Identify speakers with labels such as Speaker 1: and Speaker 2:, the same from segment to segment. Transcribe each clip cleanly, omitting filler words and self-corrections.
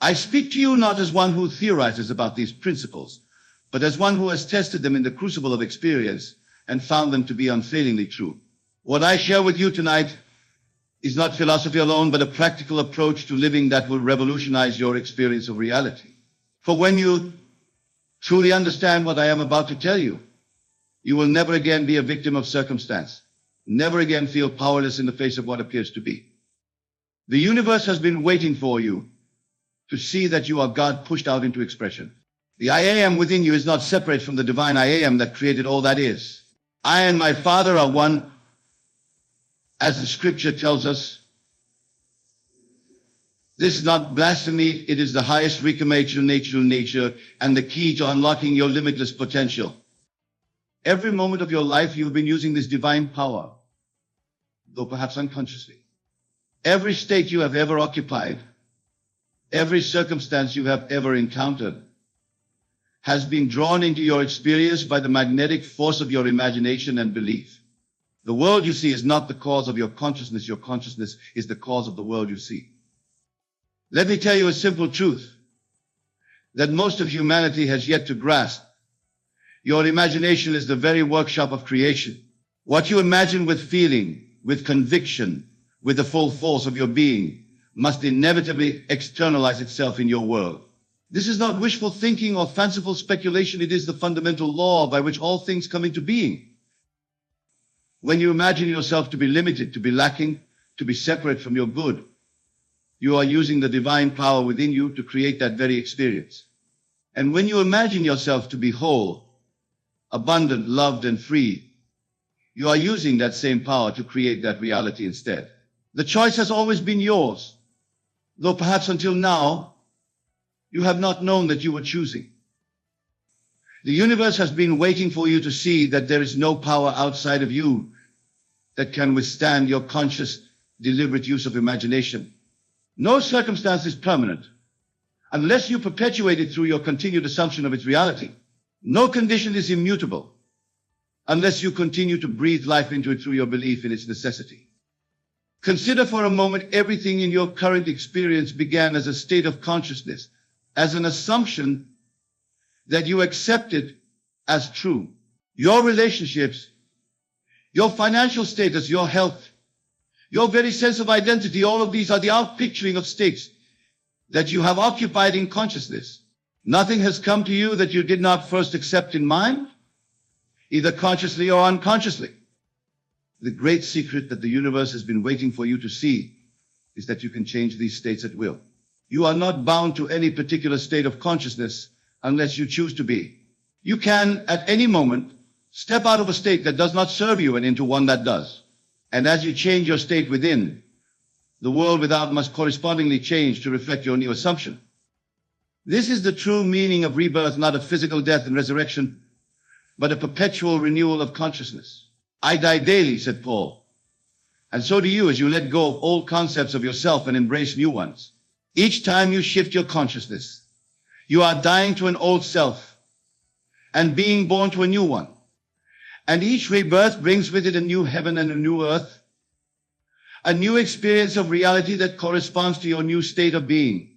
Speaker 1: I speak to you not as one who theorizes about these principles, but as one who has tested them in the crucible of experience and found them to be unfailingly true. What I share with you tonight is not philosophy alone, but a practical approach to living that will revolutionize your experience of reality. For when you truly understand what I am about to tell you, you will never again be a victim of circumstance, never again feel powerless in the face of what appears to be. The universe has been waiting for you to see that you are God pushed out into expression. The I am within you is not separate from the divine I am that created all that is. I and my Father are one, as the scripture tells us. This is not blasphemy, it is the highest reclamation of natural nature and the key to unlocking your limitless potential. Every moment of your life you've been using this divine power, though perhaps unconsciously. Every state you have ever occupied, every circumstance you have ever encountered, has been drawn into your experience by the magnetic force of your imagination and belief. The world you see is not the cause of your consciousness is the cause of the world you see. Let me tell you a simple truth that most of humanity has yet to grasp. Your imagination is the very workshop of creation. What you imagine with feeling, with conviction, with the full force of your being, must inevitably externalize itself in your world. This is not wishful thinking or fanciful speculation. It is the fundamental law by which all things come into being. When you imagine yourself to be limited, to be lacking, to be separate from your good, you are using the divine power within you to create that very experience. And when you imagine yourself to be whole, abundant, loved, and free, you are using that same power to create that reality instead. The choice has always been yours, though perhaps until now, you have not known that you were choosing. The universe has been waiting for you to see that there is no power outside of you that can withstand your conscious, deliberate use of imagination. No circumstance is permanent unless you perpetuate it through your continued assumption of its reality. No condition is immutable unless you continue to breathe life into it through your belief in its necessity. Consider for a moment everything in your current experience began as a state of consciousness, as an assumption that you accepted as true. Your relationships, your financial status, your health, your very sense of identity, all of these are the outpicturing of states that you have occupied in consciousness. Nothing has come to you that you did not first accept in mind, either consciously or unconsciously. The great secret that the universe has been waiting for you to see is that you can change these states at will. You are not bound to any particular state of consciousness unless you choose to be. You can, at any moment, step out of a state that does not serve you and into one that does. And as you change your state within, the world without must correspondingly change to reflect your new assumption. This is the true meaning of rebirth, not a physical death and resurrection, but a perpetual renewal of consciousness. I die daily, said Paul. And so do you as you let go of old concepts of yourself and embrace new ones. Each time you shift your consciousness, you are dying to an old self and being born to a new one. And each rebirth brings with it a new heaven and a new earth, a new experience of reality that corresponds to your new state of being.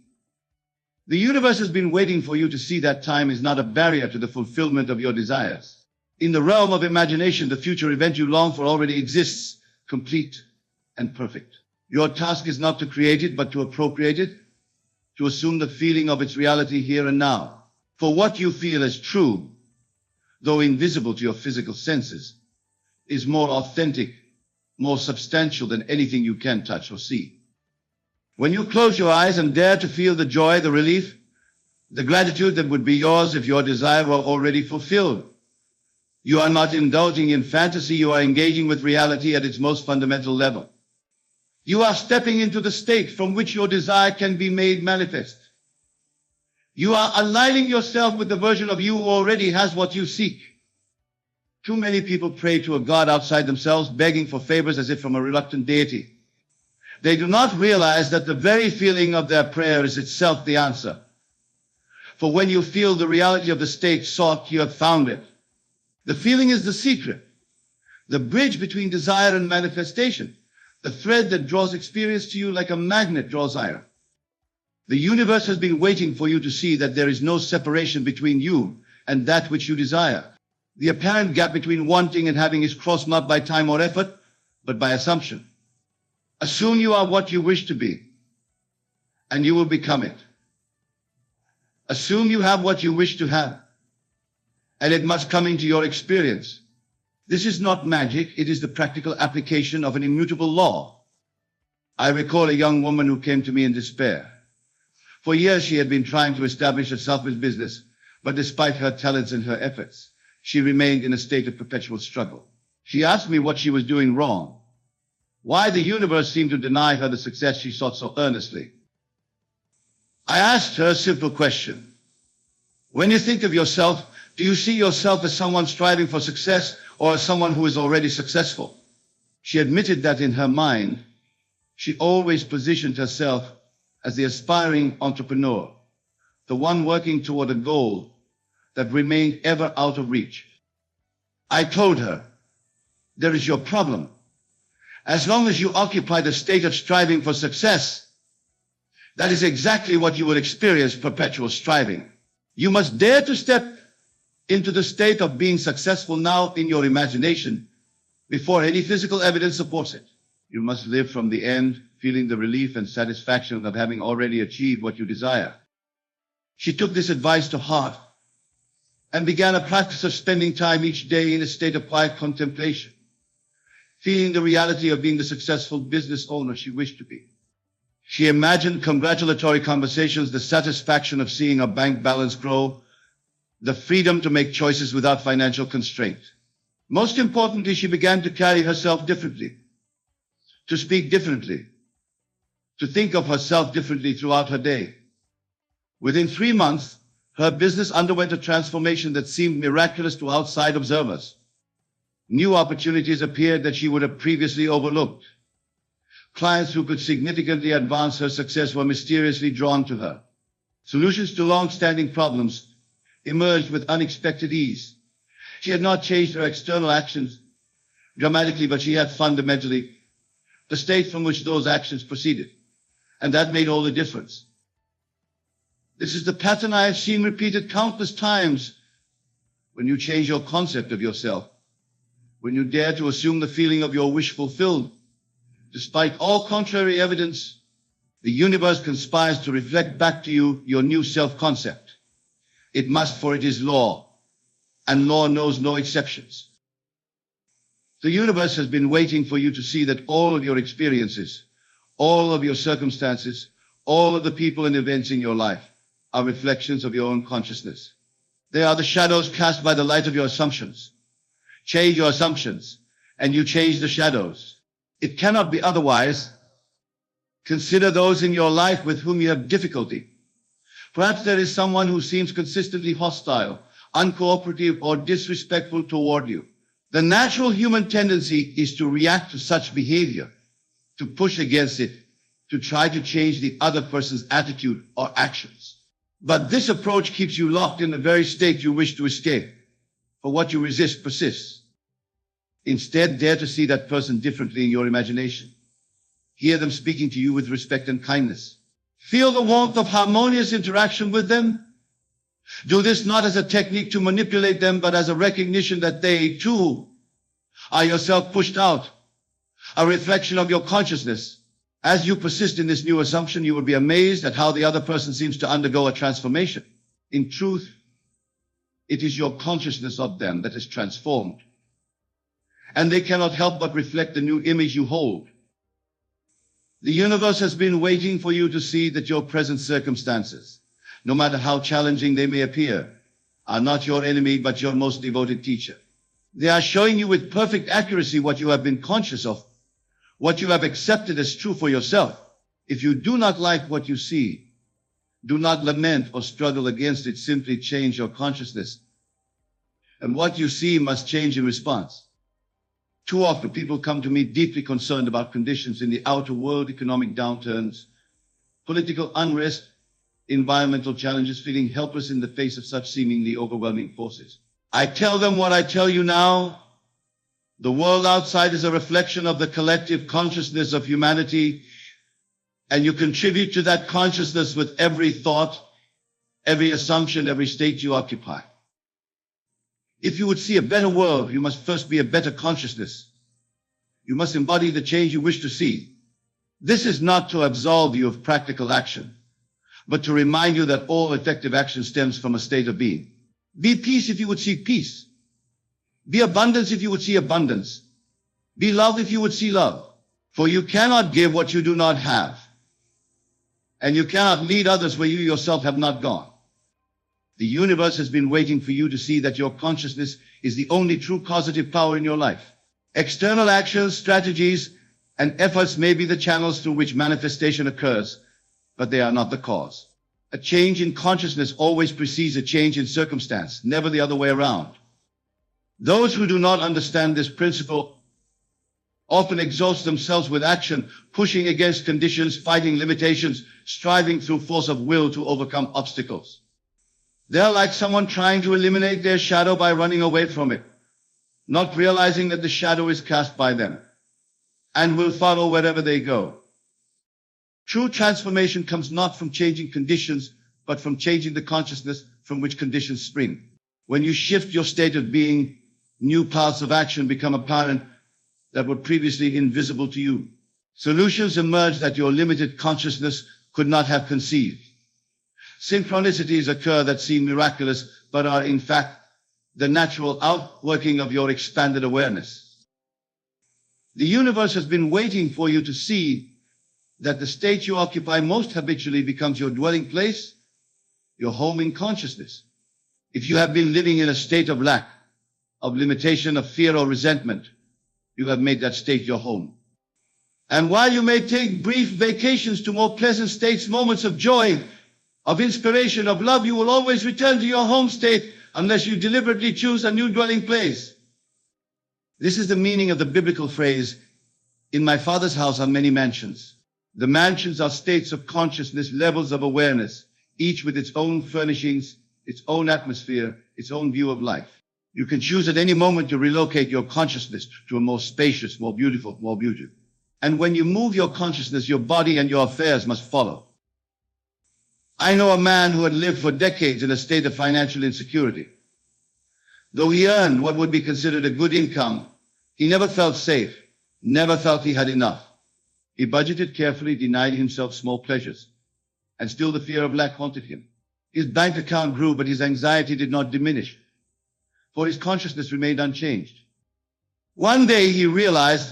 Speaker 1: The universe has been waiting for you to see that time is not a barrier to the fulfillment of your desires. In the realm of imagination, the future event you long for already exists, complete and perfect. Your task is not to create it, but to appropriate it, to assume the feeling of its reality here and now. For what you feel as true, though invisible to your physical senses, is more authentic, more substantial than anything you can touch or see. When you close your eyes and dare to feel the joy, the relief, the gratitude that would be yours if your desire were already fulfilled, you are not indulging in fantasy, you are engaging with reality at its most fundamental level. You are stepping into the state from which your desire can be made manifest. You are aligning yourself with the version of you who already has what you seek. Too many people pray to a God outside themselves, begging for favors as if from a reluctant deity. They do not realize that the very feeling of their prayer is itself the answer. For when you feel the reality of the state sought, you have found it. The feeling is the secret, the bridge between desire and manifestation, the thread that draws experience to you like a magnet draws iron. The universe has been waiting for you to see that there is no separation between you and that which you desire. The apparent gap between wanting and having is crossed not by time or effort, but by assumption. Assume you are what you wish to be, and you will become it. Assume you have what you wish to have, and it must come into your experience. This is not magic, it is the practical application of an immutable law. I recall a young woman who came to me in despair. For years she had been trying to establish herself in business, but despite her talents and her efforts, she remained in a state of perpetual struggle. She asked me what she was doing wrong, why the universe seemed to deny her the success she sought so earnestly. I asked her a simple question. When you think of yourself, do you see yourself as someone striving for success or as someone who is already successful? She admitted that in her mind, she always positioned herself as the aspiring entrepreneur, the one working toward a goal that remained ever out of reach. I told her, there is your problem. As long as you occupy the state of striving for success, that is exactly what you will experience, perpetual striving. You must dare to step into the state of being successful now in your imagination before any physical evidence supports it. You must live from the end, feeling the relief and satisfaction of having already achieved what you desire. She took this advice to heart and began a practice of spending time each day in a state of quiet contemplation, feeling the reality of being the successful business owner she wished to be. She imagined congratulatory conversations, the satisfaction of seeing her bank balance grow, the freedom to make choices without financial constraint. Most importantly, she began to carry herself differently, to speak differently, to think of herself differently throughout her day. Within 3 months, her business underwent a transformation that seemed miraculous to outside observers. New opportunities appeared that she would have previously overlooked. Clients who could significantly advance her success were mysteriously drawn to her. Solutions to long-standing problems emerged with unexpected ease. She had not changed her external actions dramatically, but she had fundamentally the state from which those actions proceeded. And that made all the difference. This is the pattern I have seen repeated countless times. When you change your concept of yourself, when you dare to assume the feeling of your wish fulfilled, despite all contrary evidence, the universe conspires to reflect back to you your new self-concept. It must, for it is law, and law knows no exceptions. The universe has been waiting for you to see that all of your experiences, all of your circumstances, all of the people and events in your life are reflections of your own consciousness. They are the shadows cast by the light of your assumptions. Change your assumptions, and you change the shadows. It cannot be otherwise. Consider those in your life with whom you have difficulty. Perhaps there is someone who seems consistently hostile, uncooperative, or disrespectful toward you. The natural human tendency is to react to such behavior, to push against it, to try to change the other person's attitude or actions. But this approach keeps you locked in the very state you wish to escape, for what you resist persists. Instead, dare to see that person differently in your imagination. Hear them speaking to you with respect and kindness. Feel the warmth of harmonious interaction with them. Do this not as a technique to manipulate them, but as a recognition that they, too, are yourself pushed out, a reflection of your consciousness. As you persist in this new assumption, you will be amazed at how the other person seems to undergo a transformation. In truth, it is your consciousness of them that is transformed, and they cannot help but reflect the new image you hold. The universe has been waiting for you to see that your present circumstances, no matter how challenging they may appear, are not your enemy, but your most devoted teacher. They are showing you with perfect accuracy what you have been conscious of, what you have accepted as true for yourself. If you do not like what you see, do not lament or struggle against it. Simply change your consciousness, and what you see must change in response. Too often people come to me deeply concerned about conditions in the outer world, economic downturns, political unrest, environmental challenges, feeling helpless in the face of such seemingly overwhelming forces. I tell them what I tell you now. The world outside is a reflection of the collective consciousness of humanity. And you contribute to that consciousness with every thought, every assumption, every state you occupy. If you would see a better world, you must first be a better consciousness. You must embody the change you wish to see. This is not to absolve you of practical action, but to remind you that all effective action stems from a state of being. Be peace if you would seek peace. Be abundance if you would see abundance. Be love if you would see love. For you cannot give what you do not have. And you cannot lead others where you yourself have not gone. The universe has been waiting for you to see that your consciousness is the only true causative power in your life. External actions, strategies, and efforts may be the channels through which manifestation occurs, but they are not the cause. A change in consciousness always precedes a change in circumstance, never the other way around. Those who do not understand this principle often exhaust themselves with action, pushing against conditions, fighting limitations, striving through force of will to overcome obstacles. They are like someone trying to eliminate their shadow by running away from it, not realizing that the shadow is cast by them and will follow wherever they go. True transformation comes not from changing conditions, but from changing the consciousness from which conditions spring. When you shift your state of being, new paths of action become apparent that were previously invisible to you. Solutions emerge that your limited consciousness could not have conceived. Synchronicities occur that seem miraculous, but are in fact the natural outworking of your expanded awareness. The universe has been waiting for you to see that the state you occupy most habitually becomes your dwelling place, your home in consciousness. If you have been living in a state of lack, of limitation, of fear or resentment, you have made that state your home. And while you may take brief vacations to more pleasant states, moments of joy, of inspiration, of love, you will always return to your home state unless you deliberately choose a new dwelling place. This is the meaning of the biblical phrase, "In my Father's house are many mansions." The mansions are states of consciousness, levels of awareness, each with its own furnishings, its own atmosphere, its own view of life. You can choose at any moment to relocate your consciousness to a more spacious, more beautiful. And when you move your consciousness, your body and your affairs must follow. I know a man who had lived for decades in a state of financial insecurity. Though he earned what would be considered a good income, he never felt safe, never felt he had enough. He budgeted carefully, denied himself small pleasures, and still the fear of lack haunted him. His bank account grew, but his anxiety did not diminish, for his consciousness remained unchanged. One day he realized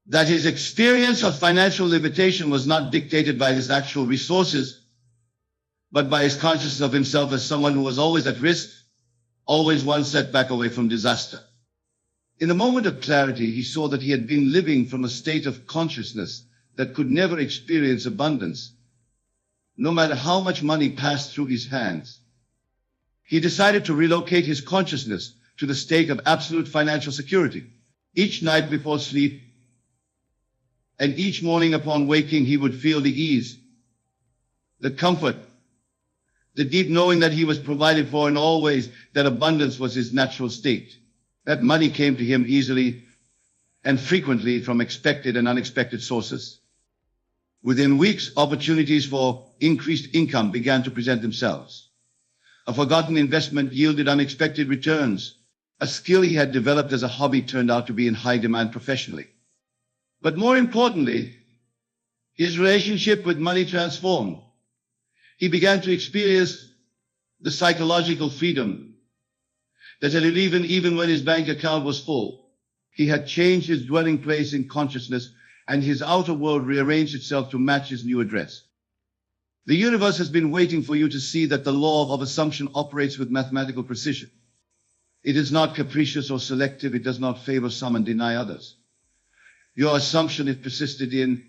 Speaker 1: that his experience of financial limitation was not dictated by his actual resources, but by his consciousness of himself as someone who was always at risk, always one setback away from disaster. In a moment of clarity, he saw that he had been living from a state of consciousness that could never experience abundance, no matter how much money passed through his hands. He decided to relocate his consciousness to the state of absolute financial security. Each night before sleep and each morning upon waking, he would feel the ease, the comfort, the deep knowing that he was provided for in all ways, that abundance was his natural state. That money came to him easily and frequently from expected and unexpected sources. Within weeks, opportunities for increased income began to present themselves. A forgotten investment yielded unexpected returns. A skill he had developed as a hobby turned out to be in high demand professionally. But more importantly, his relationship with money transformed. He began to experience the psychological freedom that had eluded him even when his bank account was full. He had changed his dwelling place in consciousness, and his outer world rearranged itself to match his new address. The universe has been waiting for you to see that the law of assumption operates with mathematical precision. It is not capricious or selective. It does not favor some and deny others. Your assumption, if persisted in,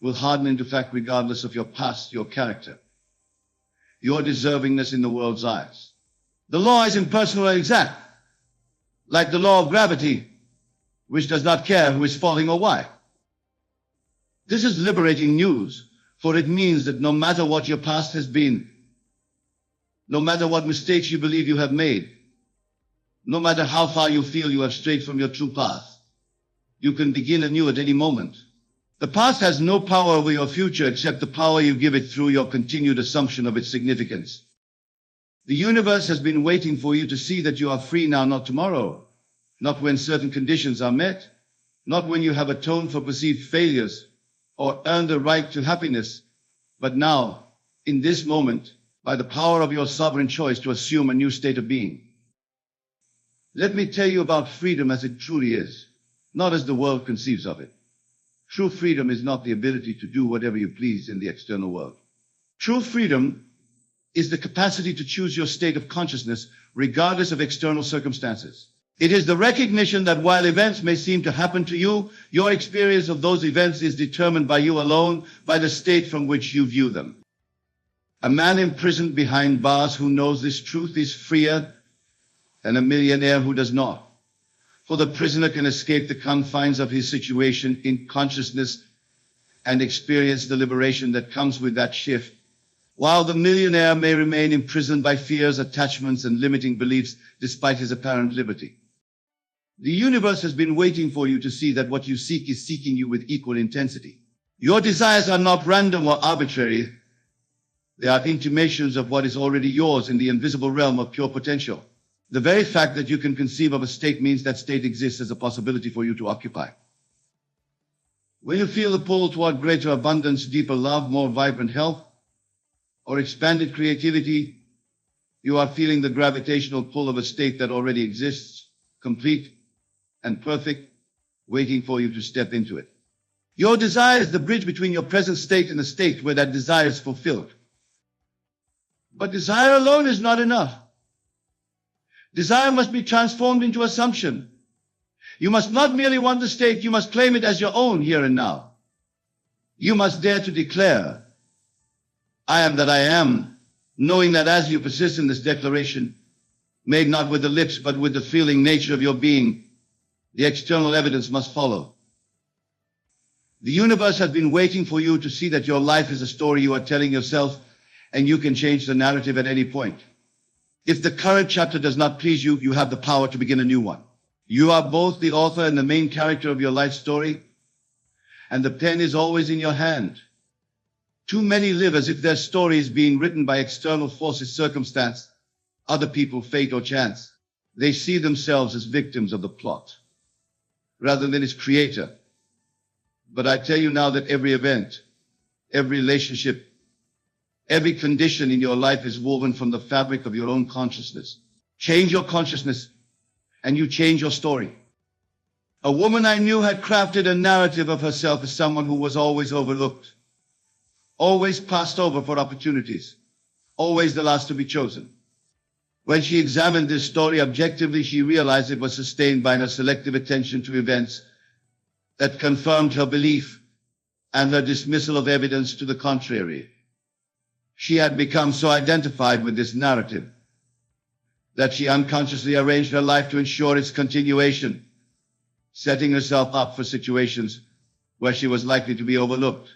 Speaker 1: will harden into fact regardless of your past, your character, your deservingness in the world's eyes. The law is impersonal and exact, like the law of gravity, which does not care who is falling or why. This is liberating news, for it means that no matter what your past has been, no matter what mistakes you believe you have made, no matter how far you feel you have strayed from your true path, you can begin anew at any moment. The past has no power over your future except the power you give it through your continued assumption of its significance. The universe has been waiting for you to see that you are free now, not tomorrow, not when certain conditions are met, not when you have atoned for perceived failures or earned the right to happiness, but now, in this moment, by the power of your sovereign choice to assume a new state of being. Let me tell you about freedom as it truly is, not as the world conceives of it. True freedom is not the ability to do whatever you please in the external world. True freedom is the capacity to choose your state of consciousness regardless of external circumstances. It is the recognition that while events may seem to happen to you, your experience of those events is determined by you alone, by the state from which you view them. A man imprisoned behind bars who knows this truth is freer than a millionaire who does not. For the prisoner can escape the confines of his situation in consciousness and experience the liberation that comes with that shift, while the millionaire may remain imprisoned by fears, attachments, and limiting beliefs despite his apparent liberty. The universe has been waiting for you to see that what you seek is seeking you with equal intensity. Your desires are not random or arbitrary. They are intimations of what is already yours in the invisible realm of pure potential. The very fact that you can conceive of a state means that state exists as a possibility for you to occupy. When you feel the pull toward greater abundance, deeper love, more vibrant health, or expanded creativity, you are feeling the gravitational pull of a state that already exists, complete and perfect, waiting for you to step into it. Your desire is the bridge between your present state and the state where that desire is fulfilled. But desire alone is not enough. Desire must be transformed into assumption. You must not merely want the state, you must claim it as your own here and now. You must dare to declare, I am that I am, knowing that as you persist in this declaration, made not with the lips but with the feeling nature of your being, the external evidence must follow. The universe has been waiting for you to see that your life is a story you are telling yourself, and you can change the narrative at any point. If the current chapter does not please you, you have the power to begin a new one. You are both the author and the main character of your life story, and the pen is always in your hand. Too many live as if their story is being written by external forces, circumstance, other people, fate, or chance. They see themselves as victims of the plot, rather than its creator. But I tell you now that every event, every relationship, every condition in your life is woven from the fabric of your own consciousness. Change your consciousness, and you change your story. A woman I knew had crafted a narrative of herself as someone who was always overlooked, always passed over for opportunities, always the last to be chosen. When she examined this story objectively, she realized it was sustained by her selective attention to events that confirmed her belief and her dismissal of evidence to the contrary. She had become so identified with this narrative that she unconsciously arranged her life to ensure its continuation, setting herself up for situations where she was likely to be overlooked.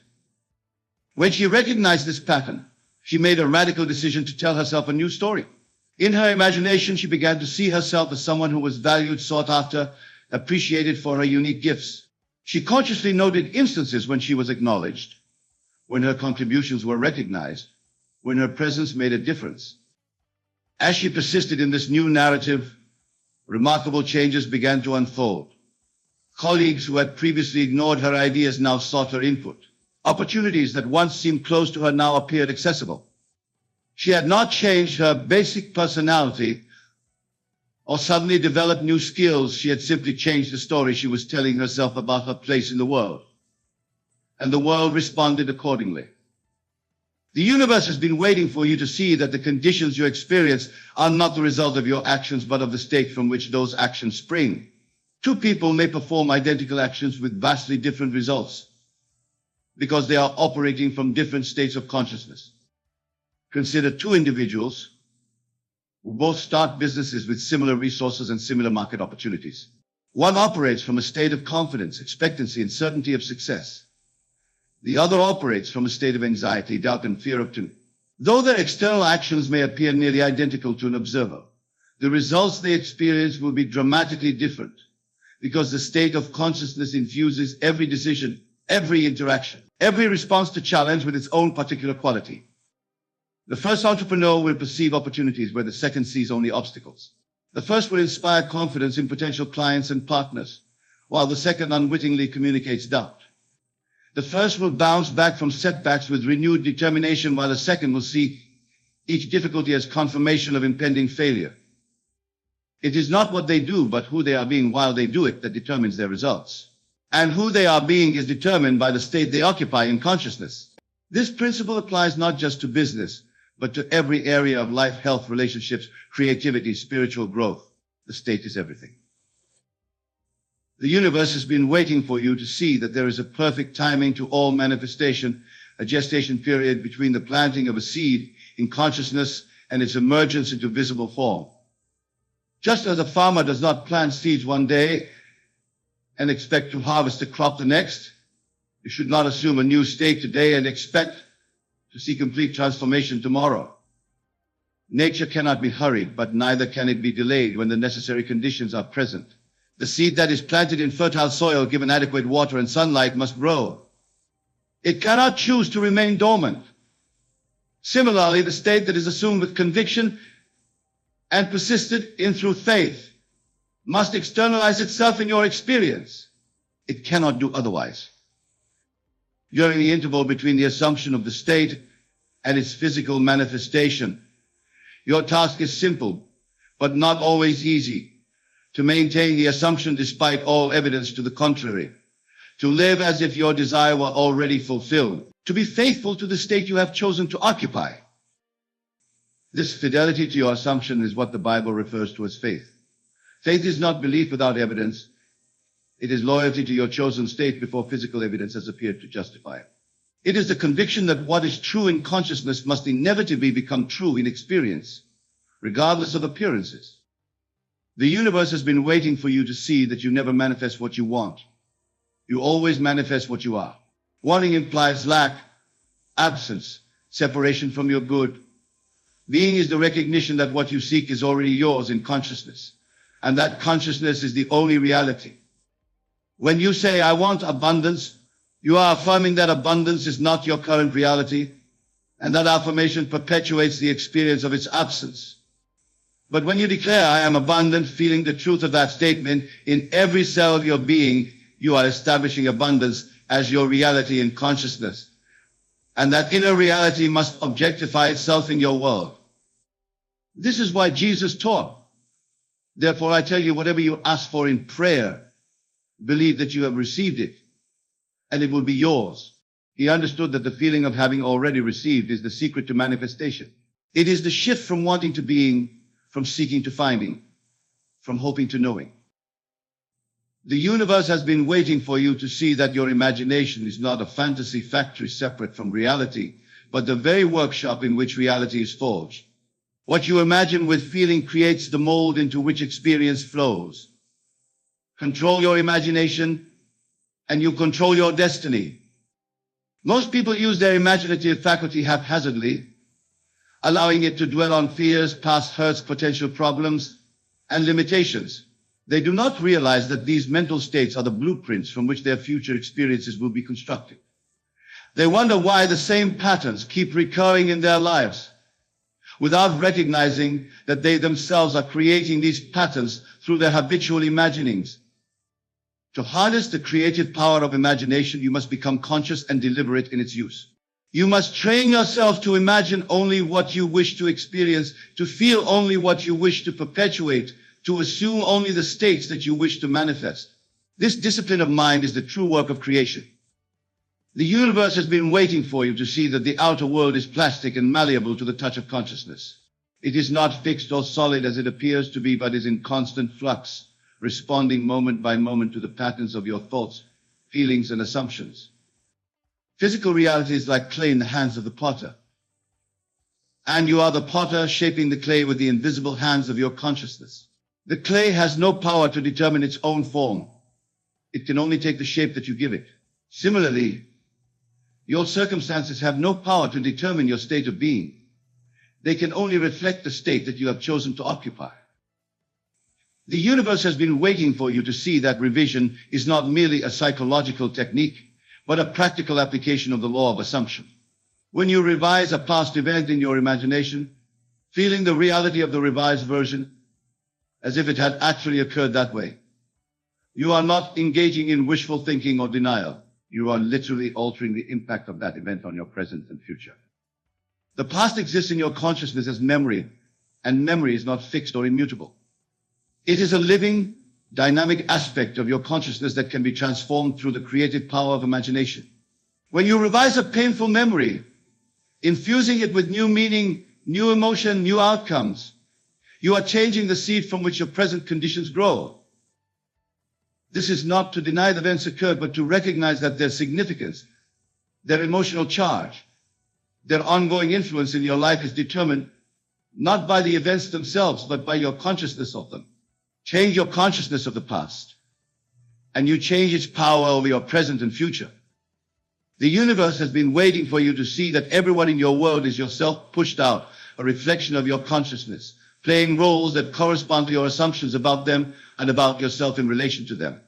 Speaker 1: When she recognized this pattern, she made a radical decision to tell herself a new story. In her imagination, she began to see herself as someone who was valued, sought after, appreciated for her unique gifts. She consciously noted instances when she was acknowledged, when her contributions were recognized, when her presence made a difference. As she persisted in this new narrative, remarkable changes began to unfold. Colleagues who had previously ignored her ideas now sought her input. Opportunities that once seemed close to her now appeared accessible. She had not changed her basic personality or suddenly developed new skills. She had simply changed the story she was telling herself about her place in the world. And the world responded accordingly. The universe has been waiting for you to see that the conditions you experience are not the result of your actions, but of the state from which those actions spring. Two people may perform identical actions with vastly different results because they are operating from different states of consciousness. Consider two individuals who both start businesses with similar resources and similar market opportunities. One operates from a state of confidence, expectancy, and certainty of success. The other operates from a state of anxiety, doubt, and fear of doom. Though their external actions may appear nearly identical to an observer, the results they experience will be dramatically different because the state of consciousness infuses every decision, every interaction, every response to challenge with its own particular quality. The first entrepreneur will perceive opportunities where the second sees only obstacles. The first will inspire confidence in potential clients and partners, while the second unwittingly communicates doubt. The first will bounce back from setbacks with renewed determination, while the second will see each difficulty as confirmation of impending failure. It is not what they do, but who they are being while they do it that determines their results. And who they are being is determined by the state they occupy in consciousness. This principle applies not just to business, but to every area of life, health, relationships, creativity, spiritual growth. The state is everything. The universe has been waiting for you to see that there is a perfect timing to all manifestation, a gestation period between the planting of a seed in consciousness and its emergence into visible form. Just as a farmer does not plant seeds one day and expect to harvest a crop the next, you should not assume a new state today and expect to see complete transformation tomorrow. Nature cannot be hurried, but neither can it be delayed when the necessary conditions are present. The seed that is planted in fertile soil, given adequate water and sunlight, must grow. It cannot choose to remain dormant. Similarly, the state that is assumed with conviction and persisted in through faith must externalize itself in your experience. It cannot do otherwise. During the interval between the assumption of the state and its physical manifestation, your task is simple, but not always easy: to maintain the assumption despite all evidence to the contrary, to live as if your desire were already fulfilled, to be faithful to the state you have chosen to occupy. This fidelity to your assumption is what the Bible refers to as faith. Faith is not belief without evidence. It is loyalty to your chosen state before physical evidence has appeared to justify it. It is the conviction that what is true in consciousness must inevitably become true in experience, regardless of appearances. The universe has been waiting for you to see that you never manifest what you want. You always manifest what you are. Wanting implies lack, absence, separation from your good. Being is the recognition that what you seek is already yours in consciousness, and that consciousness is the only reality. When you say, "I want abundance," you are affirming that abundance is not your current reality, and that affirmation perpetuates the experience of its absence. But when you declare, "I am abundant," feeling the truth of that statement in every cell of your being, you are establishing abundance as your reality in consciousness. And that inner reality must objectify itself in your world. This is why Jesus taught, "Therefore I tell you, whatever you ask for in prayer, believe that you have received it, and it will be yours." He understood that the feeling of having already received is the secret to manifestation. It is the shift from wanting to being, from seeking to finding, from hoping to knowing. The universe has been waiting for you to see that your imagination is not a fantasy factory separate from reality, but the very workshop in which reality is forged. What you imagine with feeling creates the mold into which experience flows. Control your imagination, and you control your destiny. Most people use their imaginative faculty haphazardly, allowing it to dwell on fears, past hurts, potential problems, and limitations. They do not realize that these mental states are the blueprints from which their future experiences will be constructed. They wonder why the same patterns keep recurring in their lives, without recognizing that they themselves are creating these patterns through their habitual imaginings. To harness the creative power of imagination, you must become conscious and deliberate in its use. You must train yourself to imagine only what you wish to experience, to feel only what you wish to perpetuate, to assume only the states that you wish to manifest. This discipline of mind is the true work of creation. The universe has been waiting for you to see that the outer world is plastic and malleable to the touch of consciousness. It is not fixed or solid as it appears to be, but is in constant flux, responding moment by moment to the patterns of your thoughts, feelings, and assumptions. Physical reality is like clay in the hands of the potter. And you are the potter shaping the clay with the invisible hands of your consciousness. The clay has no power to determine its own form. It can only take the shape that you give it. Similarly, your circumstances have no power to determine your state of being. They can only reflect the state that you have chosen to occupy. The universe has been waiting for you to see that revision is not merely a psychological technique, but a practical application of the law of assumption. When you revise a past event in your imagination, feeling the reality of the revised version as if it had actually occurred that way, you are not engaging in wishful thinking or denial. You are literally altering the impact of that event on your present and future. The past exists in your consciousness as memory, and memory is not fixed or immutable. It is a living, dynamic aspect of your consciousness that can be transformed through the creative power of imagination. When you revise a painful memory, infusing it with new meaning, new emotion, new outcomes, you are changing the seed from which your present conditions grow. This is not to deny the events occurred, but to recognize that their significance, their emotional charge, their ongoing influence in your life is determined not by the events themselves, but by your consciousness of them. Change your consciousness of the past, and you change its power over your present and future. The universe has been waiting for you to see that everyone in your world is yourself pushed out, a reflection of your consciousness, playing roles that correspond to your assumptions about them and about yourself in relation to them.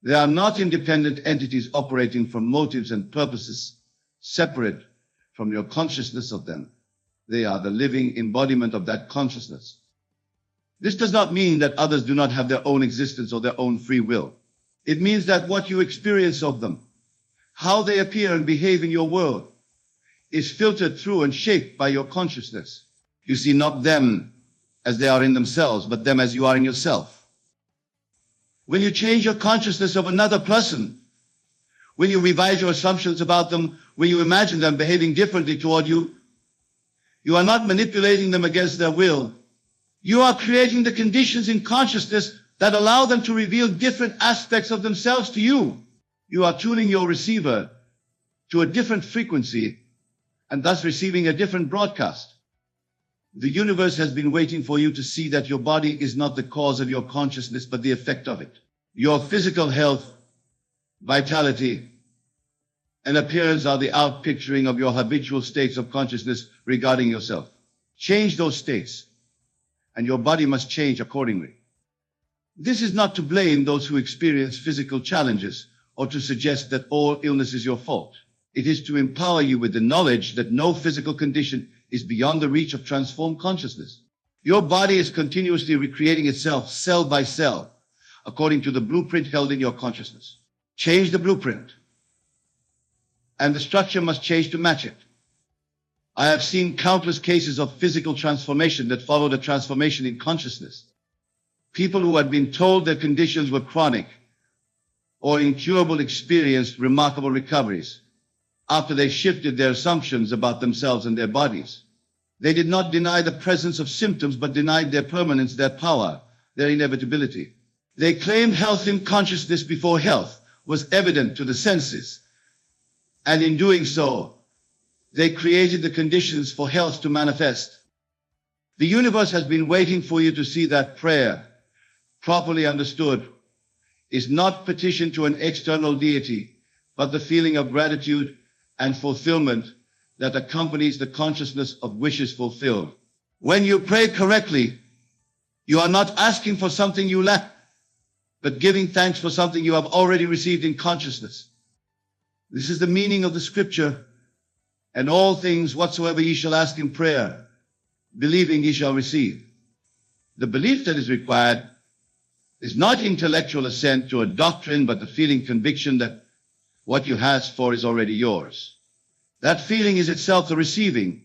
Speaker 1: They are not independent entities operating from motives and purposes separate from your consciousness of them. They are the living embodiment of that consciousness. This does not mean that others do not have their own existence or their own free will. It means that what you experience of them, how they appear and behave in your world, is filtered through and shaped by your consciousness. You see not them as they are in themselves, but them as you are in yourself. When you change your consciousness of another person, when you revise your assumptions about them, when you imagine them behaving differently toward you, you are not manipulating them against their will. You are creating the conditions in consciousness that allow them to reveal different aspects of themselves to you. You are tuning your receiver to a different frequency and thus receiving a different broadcast. The universe has been waiting for you to see that your body is not the cause of your consciousness, but the effect of it. Your physical health, vitality, and appearance are the outpicturing of your habitual states of consciousness regarding yourself. Change those states, and your body must change accordingly. This is not to blame those who experience physical challenges or to suggest that all illness is your fault. It is to empower you with the knowledge that no physical condition is beyond the reach of transformed consciousness. Your body is continuously recreating itself cell by cell, according to the blueprint held in your consciousness. Change the blueprint, and the structure must change to match it. I have seen countless cases of physical transformation that followed a transformation in consciousness. People who had been told their conditions were chronic or incurable experienced remarkable recoveries after they shifted their assumptions about themselves and their bodies. They did not deny the presence of symptoms, but denied their permanence, their power, their inevitability. They claimed health in consciousness before health was evident to the senses, and in doing so, they created the conditions for health to manifest. The universe has been waiting for you to see that prayer, properly understood, is not petition to an external deity, but the feeling of gratitude and fulfillment that accompanies the consciousness of wishes fulfilled. When you pray correctly, you are not asking for something you lack, but giving thanks for something you have already received in consciousness. This is the meaning of the scripture, and all things whatsoever ye shall ask in prayer, believing ye shall receive. The belief that is required is not intellectual assent to a doctrine, but the feeling conviction that what you ask for is already yours. That feeling is itself the receiving,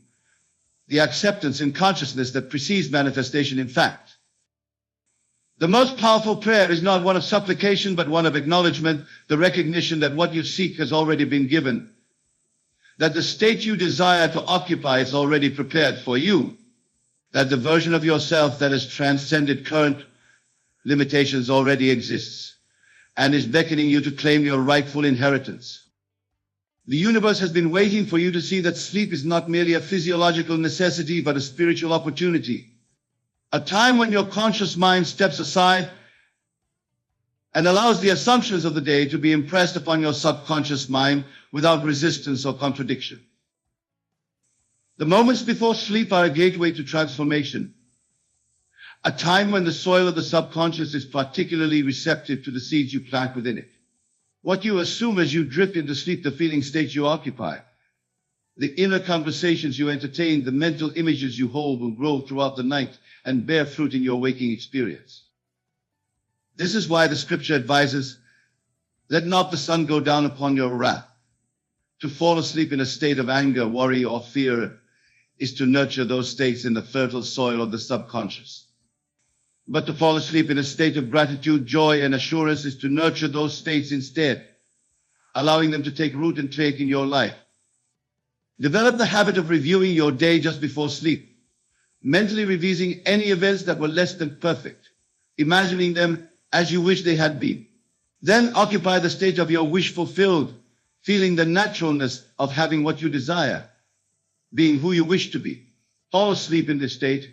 Speaker 1: the acceptance in consciousness that precedes manifestation in fact. The most powerful prayer is not one of supplication, but one of acknowledgement, the recognition that what you seek has already been given, that the state you desire to occupy is already prepared for you, that the version of yourself that has transcended current limitations already exists and is beckoning you to claim your rightful inheritance. The universe has been waiting for you to see that sleep is not merely a physiological necessity, but a spiritual opportunity. A time when your conscious mind steps aside and allows the assumptions of the day to be impressed upon your subconscious mind without resistance or contradiction. The moments before sleep are a gateway to transformation, a time when the soil of the subconscious is particularly receptive to the seeds you plant within it. What you assume as you drift into sleep, the feeling state you occupy, the inner conversations you entertain, the mental images you hold will grow throughout the night and bear fruit in your waking experience. This is why the scripture advises, let not the sun go down upon your wrath. To fall asleep in a state of anger, worry, or fear is to nurture those states in the fertile soil of the subconscious. But to fall asleep in a state of gratitude, joy, and assurance is to nurture those states instead, allowing them to take root and take in your life. Develop the habit of reviewing your day just before sleep, mentally revising any events that were less than perfect, imagining them as you wish they had been. Then occupy the state of your wish fulfilled, feeling the naturalness of having what you desire, being who you wish to be. Fall asleep in this state,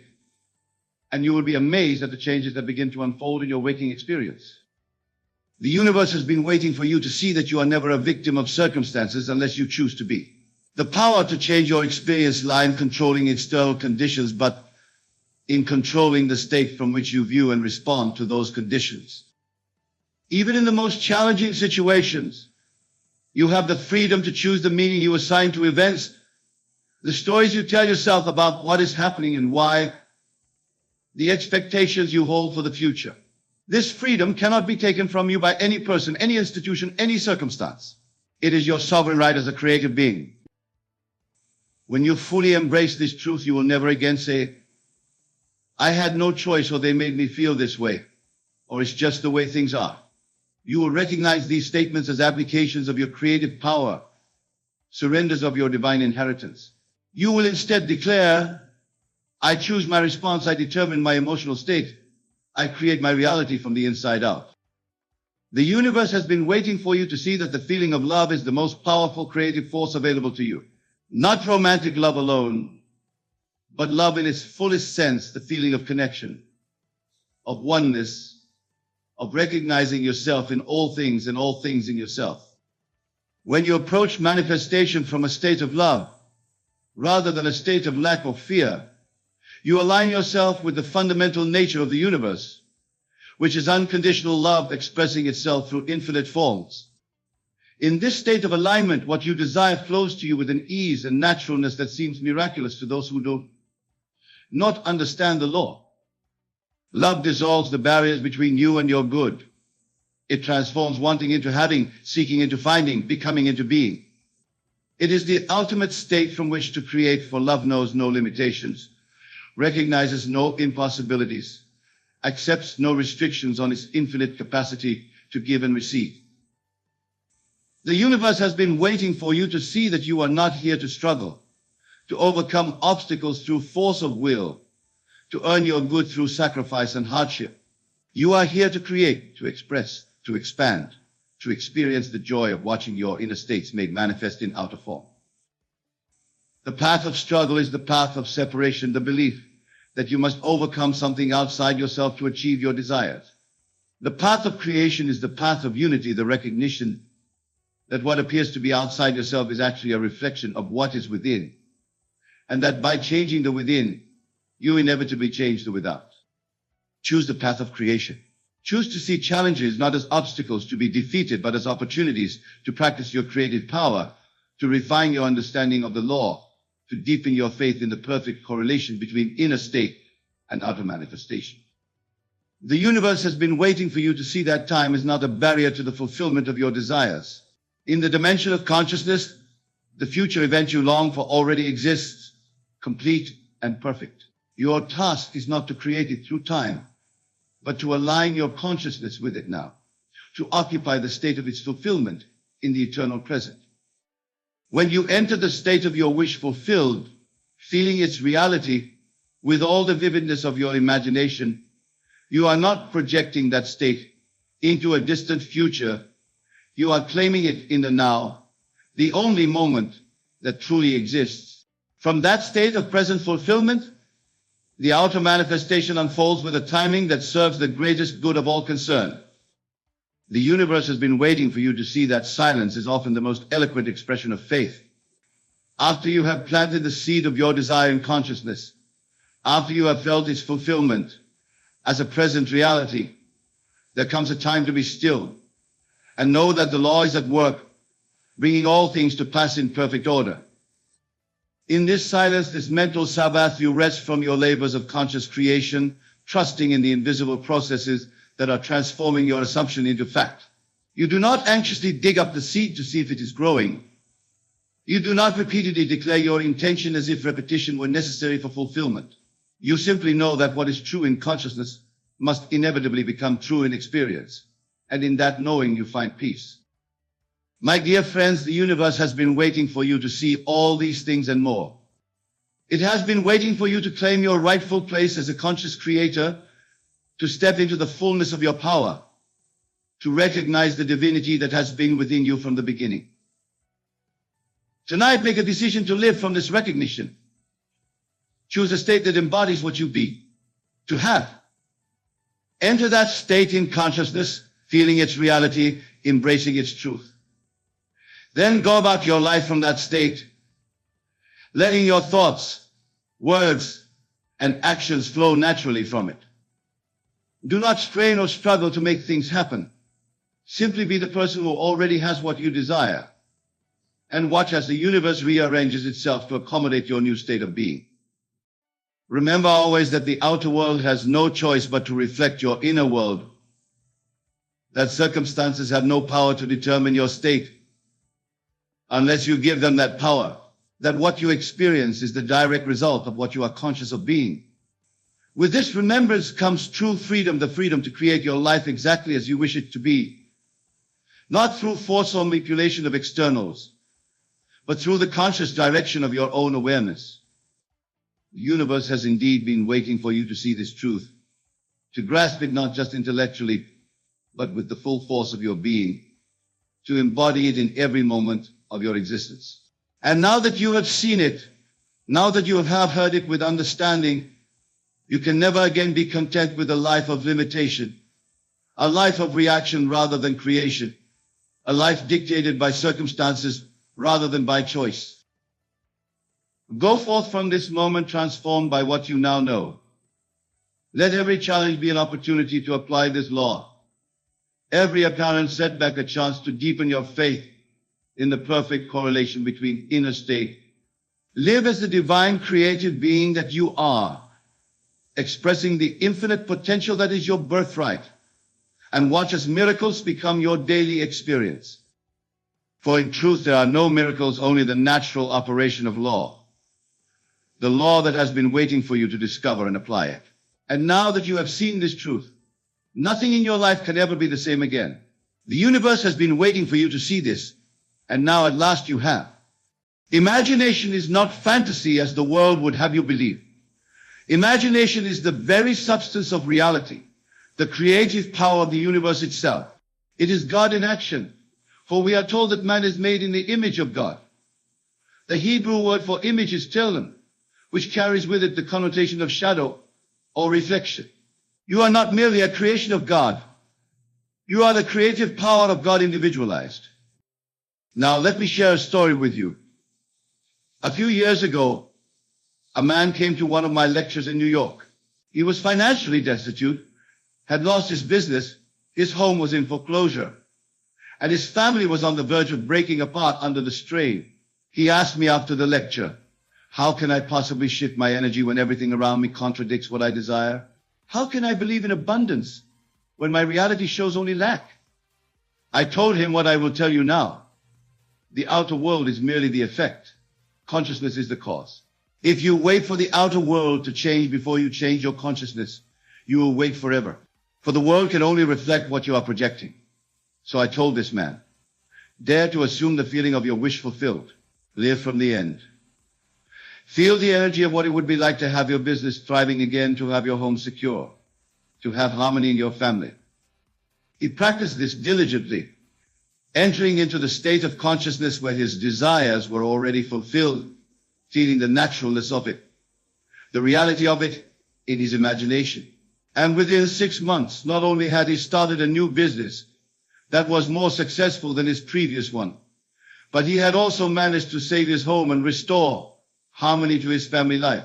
Speaker 1: and you will be amazed at the changes that begin to unfold in your waking experience. The universe has been waiting for you to see that you are never a victim of circumstances unless you choose to be. The power to change your experience lies in controlling external conditions, but in controlling the state from which you view and respond to those conditions. Even in the most challenging situations, you have the freedom to choose the meaning you assign to events, the stories you tell yourself about what is happening and why, the expectations you hold for the future. This freedom cannot be taken from you by any person, any institution, any circumstance. It is your sovereign right as a creative being. When you fully embrace this truth, you will never again say, I had no choice, or they made me feel this way, or it's just the way things are. You will recognize these statements as applications of your creative power, surrenders of your divine inheritance. You will instead declare, I choose my response, I determine my emotional state, I create my reality from the inside out. The universe has been waiting for you to see that the feeling of love is the most powerful creative force available to you. Not romantic love alone, but love in its fullest sense, the feeling of connection, of oneness, of recognizing yourself in all things and all things in yourself. When you approach manifestation from a state of love, rather than a state of lack or fear, you align yourself with the fundamental nature of the universe, which is unconditional love expressing itself through infinite forms. In this state of alignment, what you desire flows to you with an ease and naturalness that seems miraculous to those who do not understand the law. Love dissolves the barriers between you and your good. It transforms wanting into having, seeking into finding, becoming into being. It is the ultimate state from which to create, for love knows no limitations, recognizes no impossibilities, accepts no restrictions on its infinite capacity to give and receive. The universe has been waiting for you to see that you are not here to struggle, to overcome obstacles through force of will, to earn your good through sacrifice and hardship. You are here to create, to express, to expand, to experience the joy of watching your inner states made manifest in outer form. The path of struggle is the path of separation, the belief that you must overcome something outside yourself to achieve your desires. The path of creation is the path of unity, the recognition that what appears to be outside yourself is actually a reflection of what is within, and that by changing the within, you inevitably change the without. Choose the path of creation. Choose to see challenges not as obstacles to be defeated, but as opportunities to practice your creative power, to refine your understanding of the law, to deepen your faith in the perfect correlation between inner state and outer manifestation. The universe has been waiting for you to see that time is not a barrier to the fulfillment of your desires. In the dimension of consciousness, the future event you long for already exists, complete and perfect. Your task is not to create it through time, but to align your consciousness with it now, to occupy the state of its fulfillment in the eternal present. When you enter the state of your wish fulfilled, feeling its reality with all the vividness of your imagination, you are not projecting that state into a distant future. You are claiming it in the now, the only moment that truly exists. From that state of present fulfillment, the outer manifestation unfolds with a timing that serves the greatest good of all concerned. The universe has been waiting for you to see that silence is often the most eloquent expression of faith. After you have planted the seed of your desire in consciousness, after you have felt its fulfillment as a present reality, there comes a time to be still and know that the law is at work, bringing all things to pass in perfect order. In this silence, this mental Sabbath, you rest from your labors of conscious creation, trusting in the invisible processes that are transforming your assumption into fact. You do not anxiously dig up the seed to see if it is growing. You do not repeatedly declare your intention as if repetition were necessary for fulfillment. You simply know that what is true in consciousness must inevitably become true in experience, and in that knowing you find peace. My dear friends, the universe has been waiting for you to see all these things and more. It has been waiting for you to claim your rightful place as a conscious creator, to step into the fullness of your power, to recognize the divinity that has been within you from the beginning. Tonight, make a decision to live from this recognition. Choose a state that embodies what you be, to have. Enter that state in consciousness, feeling its reality, embracing its truth. Then go about your life from that state, letting your thoughts, words, and actions flow naturally from it. Do not strain or struggle to make things happen. Simply be the person who already has what you desire, and watch as the universe rearranges itself to accommodate your new state of being. Remember always that the outer world has no choice but to reflect your inner world, that circumstances have no power to determine your state, unless you give them that power, that what you experience is the direct result of what you are conscious of being. With this remembrance comes true freedom, the freedom to create your life exactly as you wish it to be, not through force or manipulation of externals, but through the conscious direction of your own awareness. The universe has indeed been waiting for you to see this truth, to grasp it not just intellectually, but with the full force of your being, to embody it in every moment of your existence. And now that you have seen it, now that you have heard it with understanding, you can never again be content with a life of limitation, a life of reaction rather than creation, a life dictated by circumstances rather than by choice. Go forth from this moment transformed by what you now know. Let every challenge be an opportunity to apply this law. Every apparent setback a chance to deepen your faith in the perfect correlation between inner state. Live as the divine creative being that you are, expressing the infinite potential that is your birthright, and watch as miracles become your daily experience. For in truth, there are no miracles, only the natural operation of law. The law that has been waiting for you to discover and apply it. And now that you have seen this truth, nothing in your life can ever be the same again. The universe has been waiting for you to see this, and now at last you have. Imagination is not fantasy as the world would have you believe. Imagination is the very substance of reality, the creative power of the universe itself. It is God in action, for we are told that man is made in the image of God. The Hebrew word for image is telem, which carries with it the connotation of shadow or reflection. You are not merely a creation of God. You are the creative power of God individualized. Now let me share a story with you. A few years ago, a man came to one of my lectures in New York. He was financially destitute, had lost his business, his home was in foreclosure, and his family was on the verge of breaking apart under the strain. He asked me after the lecture, how can I possibly shift my energy when everything around me contradicts what I desire? How can I believe in abundance when my reality shows only lack? I told him what I will tell you now. The outer world is merely the effect. Consciousness is the cause. If you wait for the outer world to change before you change your consciousness, you will wait forever. For the world can only reflect what you are projecting. So I told this man, dare to assume the feeling of your wish fulfilled. Live from the end. Feel the energy of what it would be like to have your business thriving again, to have your home secure, to have harmony in your family. He practiced this diligently, entering into the state of consciousness where his desires were already fulfilled, feeling the naturalness of it, the reality of it in his imagination. And within 6 months, not only had he started a new business that was more successful than his previous one, but he had also managed to save his home and restore harmony to his family life.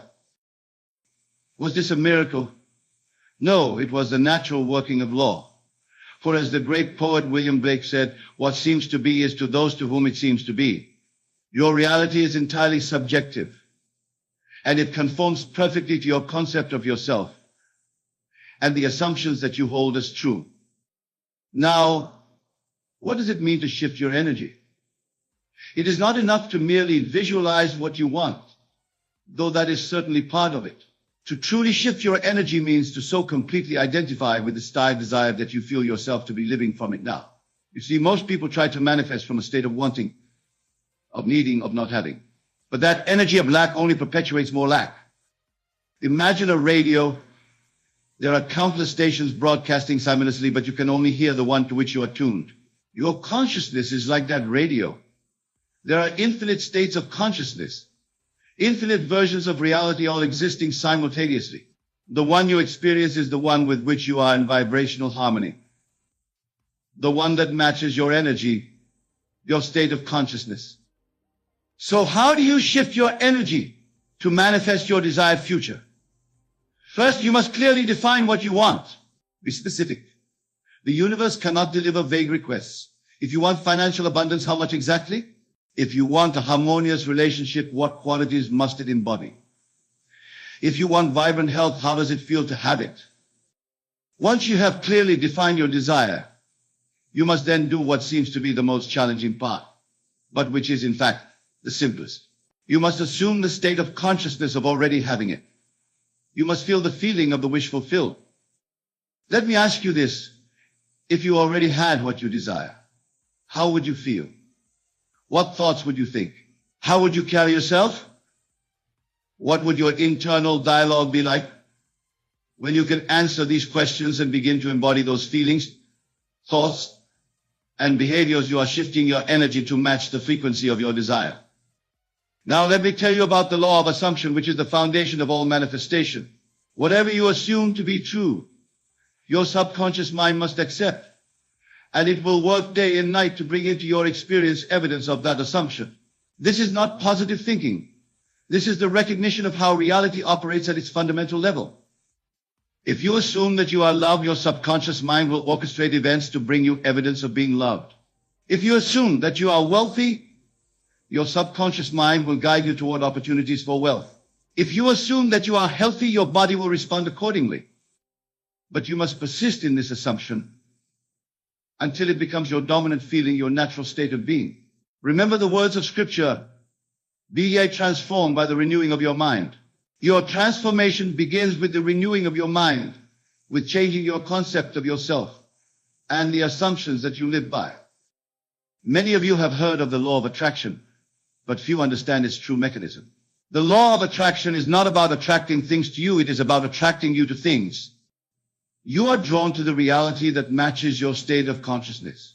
Speaker 1: Was this a miracle? No, it was the natural working of law. For as the great poet William Blake said, what seems to be is to those to whom it seems to be. Your reality is entirely subjective, and it conforms perfectly to your concept of yourself and the assumptions that you hold as true. Now, what does it mean to shift your energy? It is not enough to merely visualize what you want, though that is certainly part of it. To truly shift your energy means to so completely identify with the style desire that you feel yourself to be living from it now. You see, most people try to manifest from a state of wanting, of needing, of not having. But that energy of lack only perpetuates more lack. Imagine a radio. There are countless stations broadcasting simultaneously, but you can only hear the one to which you are tuned. Your consciousness is like that radio. There are infinite states of consciousness, infinite versions of reality all existing simultaneously. The one you experience is the one with which you are in vibrational harmony. The one that matches your energy, your state of consciousness. So how do you shift your energy to manifest your desired future? First, you must clearly define what you want. Be specific. The universe cannot deliver vague requests. If you want financial abundance, how much exactly? If you want a harmonious relationship, what qualities must it embody? If you want vibrant health, how does it feel to have it? Once you have clearly defined your desire, you must then do what seems to be the most challenging part, but which is in fact the simplest. You must assume the state of consciousness of already having it. You must feel the feeling of the wish fulfilled. Let me ask you this. If you already had what you desire, how would you feel? What thoughts would you think? How would you carry yourself? What would your internal dialogue be like? When you can answer these questions and begin to embody those feelings, thoughts, and behaviors, you are shifting your energy to match the frequency of your desire. Now let me tell you about the law of assumption, which is the foundation of all manifestation. Whatever you assume to be true, your subconscious mind must accept, and it will work day and night to bring into your experience evidence of that assumption. This is not positive thinking. This is the recognition of how reality operates at its fundamental level. If you assume that you are loved, your subconscious mind will orchestrate events to bring you evidence of being loved. If you assume that you are wealthy, your subconscious mind will guide you toward opportunities for wealth. If you assume that you are healthy, your body will respond accordingly. But you must persist in this assumption until it becomes your dominant feeling, your natural state of being. Remember the words of Scripture, "Be ye transformed by the renewing of your mind." Your transformation begins with the renewing of your mind, with changing your concept of yourself and the assumptions that you live by. Many of you have heard of the law of attraction, but few understand its true mechanism. The law of attraction is not about attracting things to you, it is about attracting you to things. You are drawn to the reality that matches your state of consciousness.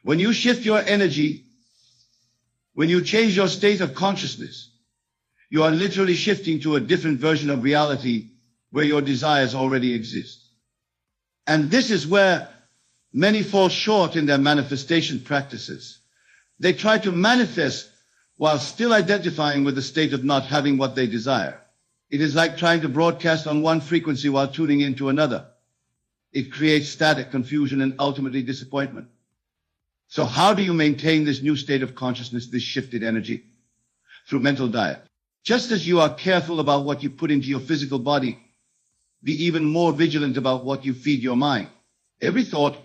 Speaker 1: When you shift your energy, when you change your state of consciousness, you are literally shifting to a different version of reality where your desires already exist. And this is where many fall short in their manifestation practices. They try to manifest while still identifying with the state of not having what they desire. It is like trying to broadcast on one frequency while tuning into another. It creates static, confusion, and ultimately disappointment. So how do you maintain this new state of consciousness, this shifted energy? Through mental diet. Just as you are careful about what you put into your physical body, be even more vigilant about what you feed your mind. Every thought,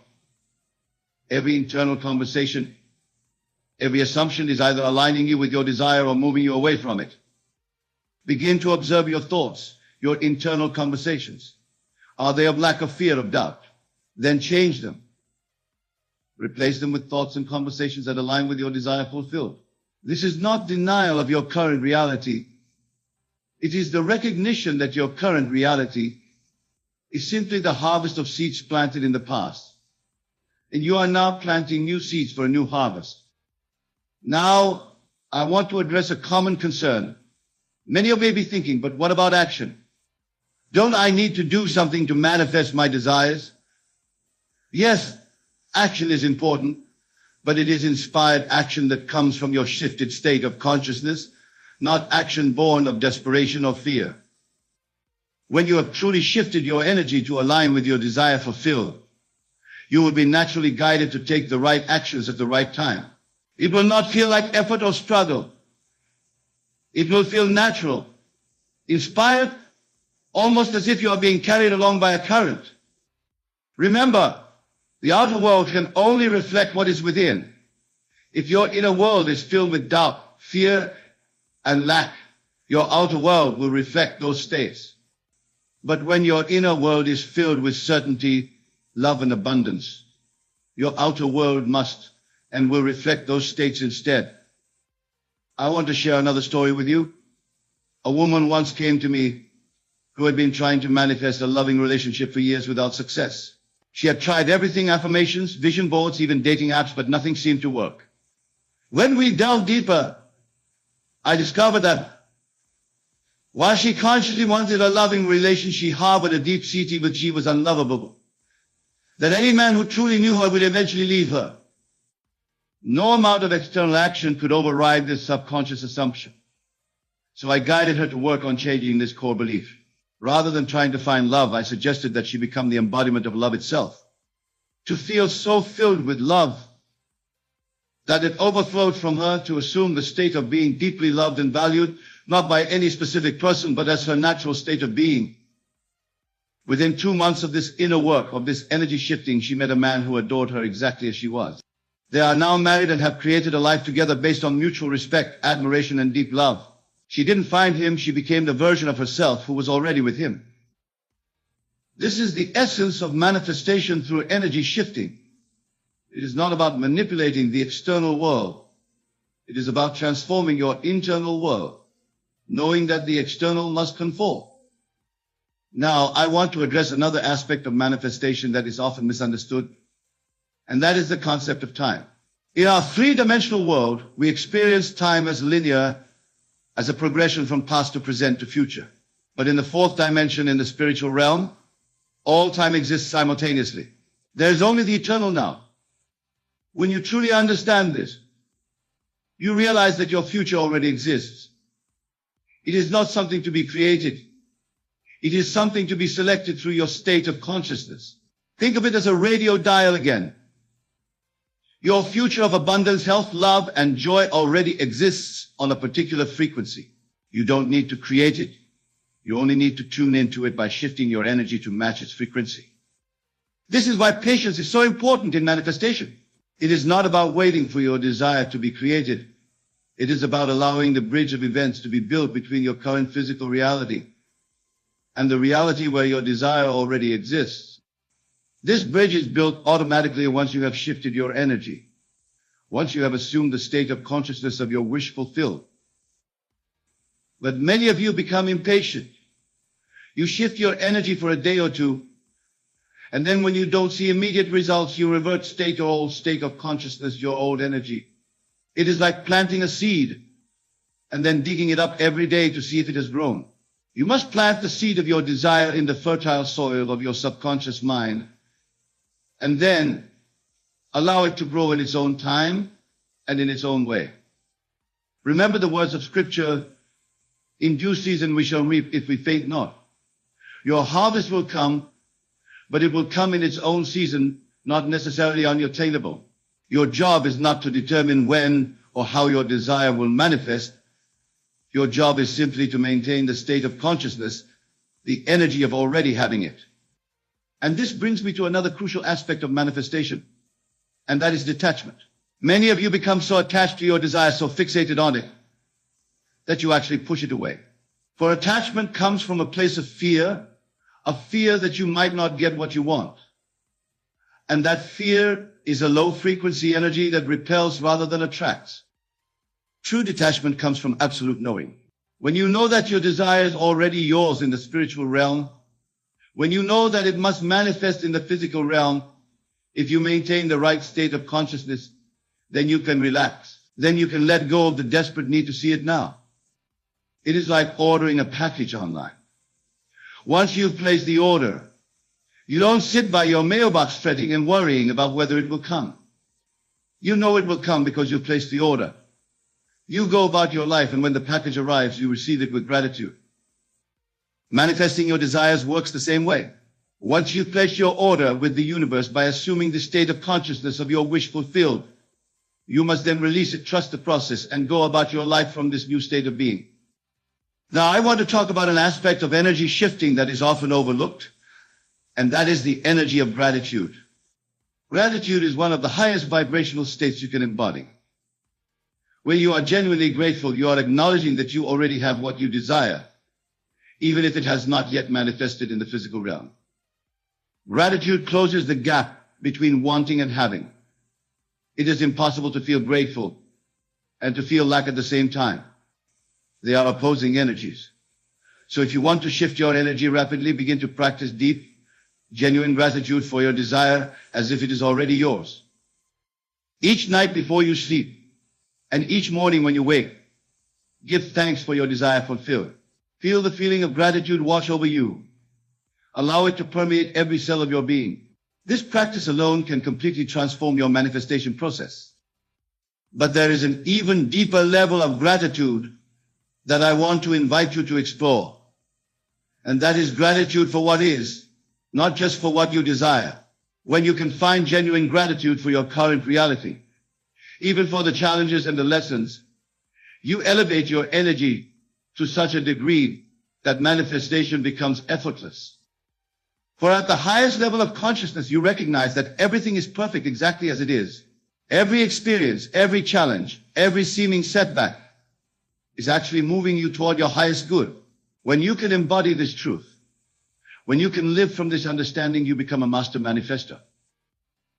Speaker 1: every internal conversation, every assumption is either aligning you with your desire or moving you away from it. Begin to observe your thoughts, your internal conversations. Are they of lack of fear, of doubt? Then change them. Replace them with thoughts and conversations that align with your desire fulfilled. This is not denial of your current reality. It is the recognition that your current reality is simply the harvest of seeds planted in the past. And you are now planting new seeds for a new harvest. Now, I want to address a common concern. Many of you may be thinking, but what about action? Don't I need to do something to manifest my desires? Yes, action is important, but it is inspired action that comes from your shifted state of consciousness, not action born of desperation or fear. When you have truly shifted your energy to align with your desire fulfilled, You will be naturally guided to take the right actions at the right time. It will not feel like effort or struggle. It will feel natural, inspired, almost as if you are being carried along by a current. Remember, the outer world can only reflect what is within. If your inner world is filled with doubt, fear, and lack, your outer world will reflect those states. But when your inner world is filled with certainty, love, and abundance, your outer world must and will reflect those states instead. I want to share another story with you. A woman once came to me who had been trying to manifest a loving relationship for years without success. She had tried everything, affirmations, vision boards, even dating apps, but nothing seemed to work. When we delved deeper, I discovered that while she consciously wanted a loving relation, she harbored a deep-seated but she was unlovable. That any man who truly knew her would eventually leave her. No amount of external action could override this subconscious assumption. So I guided her to work on changing this core belief. Rather than trying to find love, I suggested that she become the embodiment of love itself. To feel so filled with love that it overflowed from her, to assume the state of being deeply loved and valued, not by any specific person, but as her natural state of being. Within 2 months of this inner work, of this energy shifting, she met a man who adored her exactly as she was. They are now married and have created a life together based on mutual respect, admiration, and deep love. She didn't find him, she became the version of herself who was already with him. This is the essence of manifestation through energy shifting. It is not about manipulating the external world. It is about transforming your internal world, knowing that the external must conform. Now, I want to address another aspect of manifestation that is often misunderstood, and that is the concept of time. In our three-dimensional world, we experience time as linear, as a progression from past to present to future. But in the fourth dimension, in the spiritual realm, all time exists simultaneously. There is only the eternal now. When you truly understand this, you realize that your future already exists. It is not something to be created. It is something to be selected through your state of consciousness. Think of it as a radio dial again. Your future of abundance, health, love, and joy already exists on a particular frequency. You don't need to create it. You only need to tune into it by shifting your energy to match its frequency. This is why patience is so important in manifestation. It is not about waiting for your desire to be created. It is about allowing the bridge of events to be built between your current physical reality and the reality where your desire already exists. This bridge is built automatically once you have shifted your energy, once you have assumed the state of consciousness of your wish fulfilled. But many of you become impatient. You shift your energy for a day or two, and then when you don't see immediate results, you revert to your old state of consciousness, your old energy. It is like planting a seed and then digging it up every day to see if it has grown. You must plant the seed of your desire in the fertile soil of your subconscious mind, and then allow it to grow in its own time and in its own way. Remember the words of Scripture, in due season we shall reap if we faint not. Your harvest will come, but it will come in its own season, not necessarily unattainable. Your job is not to determine when or how your desire will manifest. Your job is simply to maintain the state of consciousness, the energy of already having it. And this brings me to another crucial aspect of manifestation, and that is detachment. Many of you become so attached to your desire, so fixated on it, that you actually push it away. For attachment comes from a place of fear that you might not get what you want. And that fear is a low-frequency energy that repels rather than attracts. True detachment comes from absolute knowing. When you know that your desire is already yours in the spiritual realm, when you know that it must manifest in the physical realm, if you maintain the right state of consciousness, then you can relax. Then you can let go of the desperate need to see it now. It is like ordering a package online. Once you've placed the order, you don't sit by your mailbox fretting and worrying about whether it will come. You know it will come because you placed the order. You go about your life, and when the package arrives, you receive it with gratitude. Manifesting your desires works the same way. Once you place your order with the universe by assuming the state of consciousness of your wish fulfilled, you must then release it, trust the process, and go about your life from this new state of being. Now, I want to talk about an aspect of energy shifting that is often overlooked, and that is the energy of gratitude. Gratitude is one of the highest vibrational states you can embody. When you are genuinely grateful, you are acknowledging that you already have what you desire, even if it has not yet manifested in the physical realm. Gratitude closes the gap between wanting and having. It is impossible to feel grateful and to feel lack at the same time. They are opposing energies. So if you want to shift your energy rapidly, begin to practice deep, genuine gratitude for your desire as if it is already yours. Each night before you sleep and each morning when you wake, give thanks for your desire fulfilled. Feel the feeling of gratitude wash over you. Allow it to permeate every cell of your being. This practice alone can completely transform your manifestation process. But there is an even deeper level of gratitude that I want to invite you to explore. And that is gratitude for what is, not just for what you desire. When you can find genuine gratitude for your current reality, even for the challenges and the lessons, you elevate your energy to such a degree that manifestation becomes effortless. For at the highest level of consciousness, you recognize that everything is perfect exactly as it is. Every experience, every challenge, every seeming setback is actually moving you toward your highest good. When you can embody this truth, when you can live from this understanding, you become a master manifestor.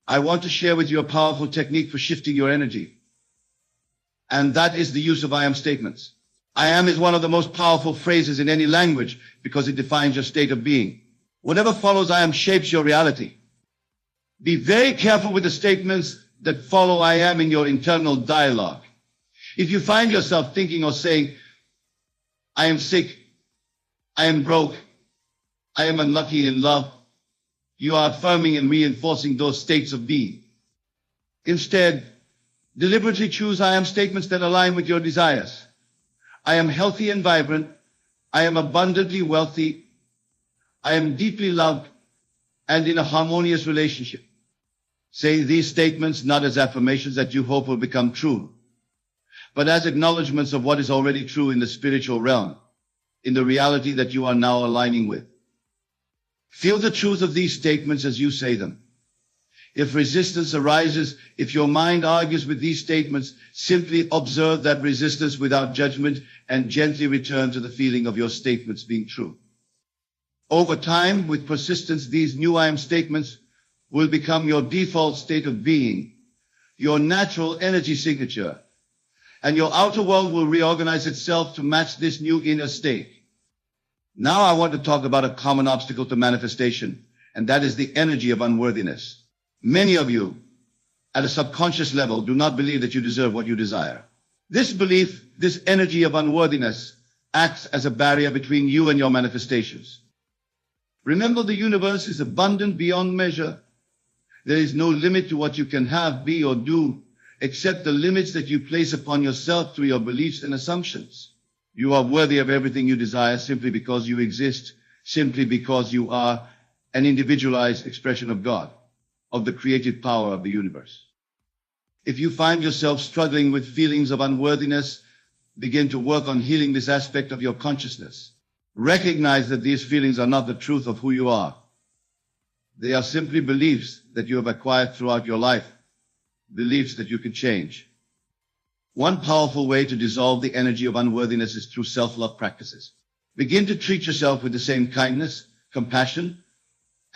Speaker 1: I want to share with you a powerful technique for shifting your energy. And that is the use of I am statements. I am is one of the most powerful phrases in any language because it defines your state of being. Whatever follows I am shapes your reality. Be very careful with the statements that follow I am in your internal dialogue. If you find yourself thinking or saying, I am sick, I am broke, I am unlucky in love, you are affirming and reinforcing those states of being. Instead, deliberately choose I am statements that align with your desires. I am healthy and vibrant. I am abundantly wealthy. I am deeply loved and in a harmonious relationship. Say these statements not as affirmations that you hope will become true, but as acknowledgments of what is already true in the spiritual realm, in the reality that you are now aligning with. Feel the truth of these statements as you say them. If resistance arises, if your mind argues with these statements, simply observe that resistance without judgment and gently return to the feeling of your statements being true. Over time, with persistence, these new I am statements will become your default state of being, your natural energy signature, and your outer world will reorganize itself to match this new inner state. Now I want to talk about a common obstacle to manifestation, and that is the energy of unworthiness. Many of you, at a subconscious level, do not believe that you deserve what you desire. This belief, this energy of unworthiness, acts as a barrier between you and your manifestations. Remember, the universe is abundant beyond measure. There is no limit to what you can have, be, or do, except the limits that you place upon yourself through your beliefs and assumptions. You are worthy of everything you desire simply because you exist, simply because you are an individualized expression of God, of the creative power of the universe. If you find yourself struggling with feelings of unworthiness, begin to work on healing this aspect of your consciousness. Recognize that these feelings are not the truth of who you are. They are simply beliefs that you have acquired throughout your life, beliefs that you can change. One powerful way to dissolve the energy of unworthiness is through self-love practices. Begin to treat yourself with the same kindness, compassion,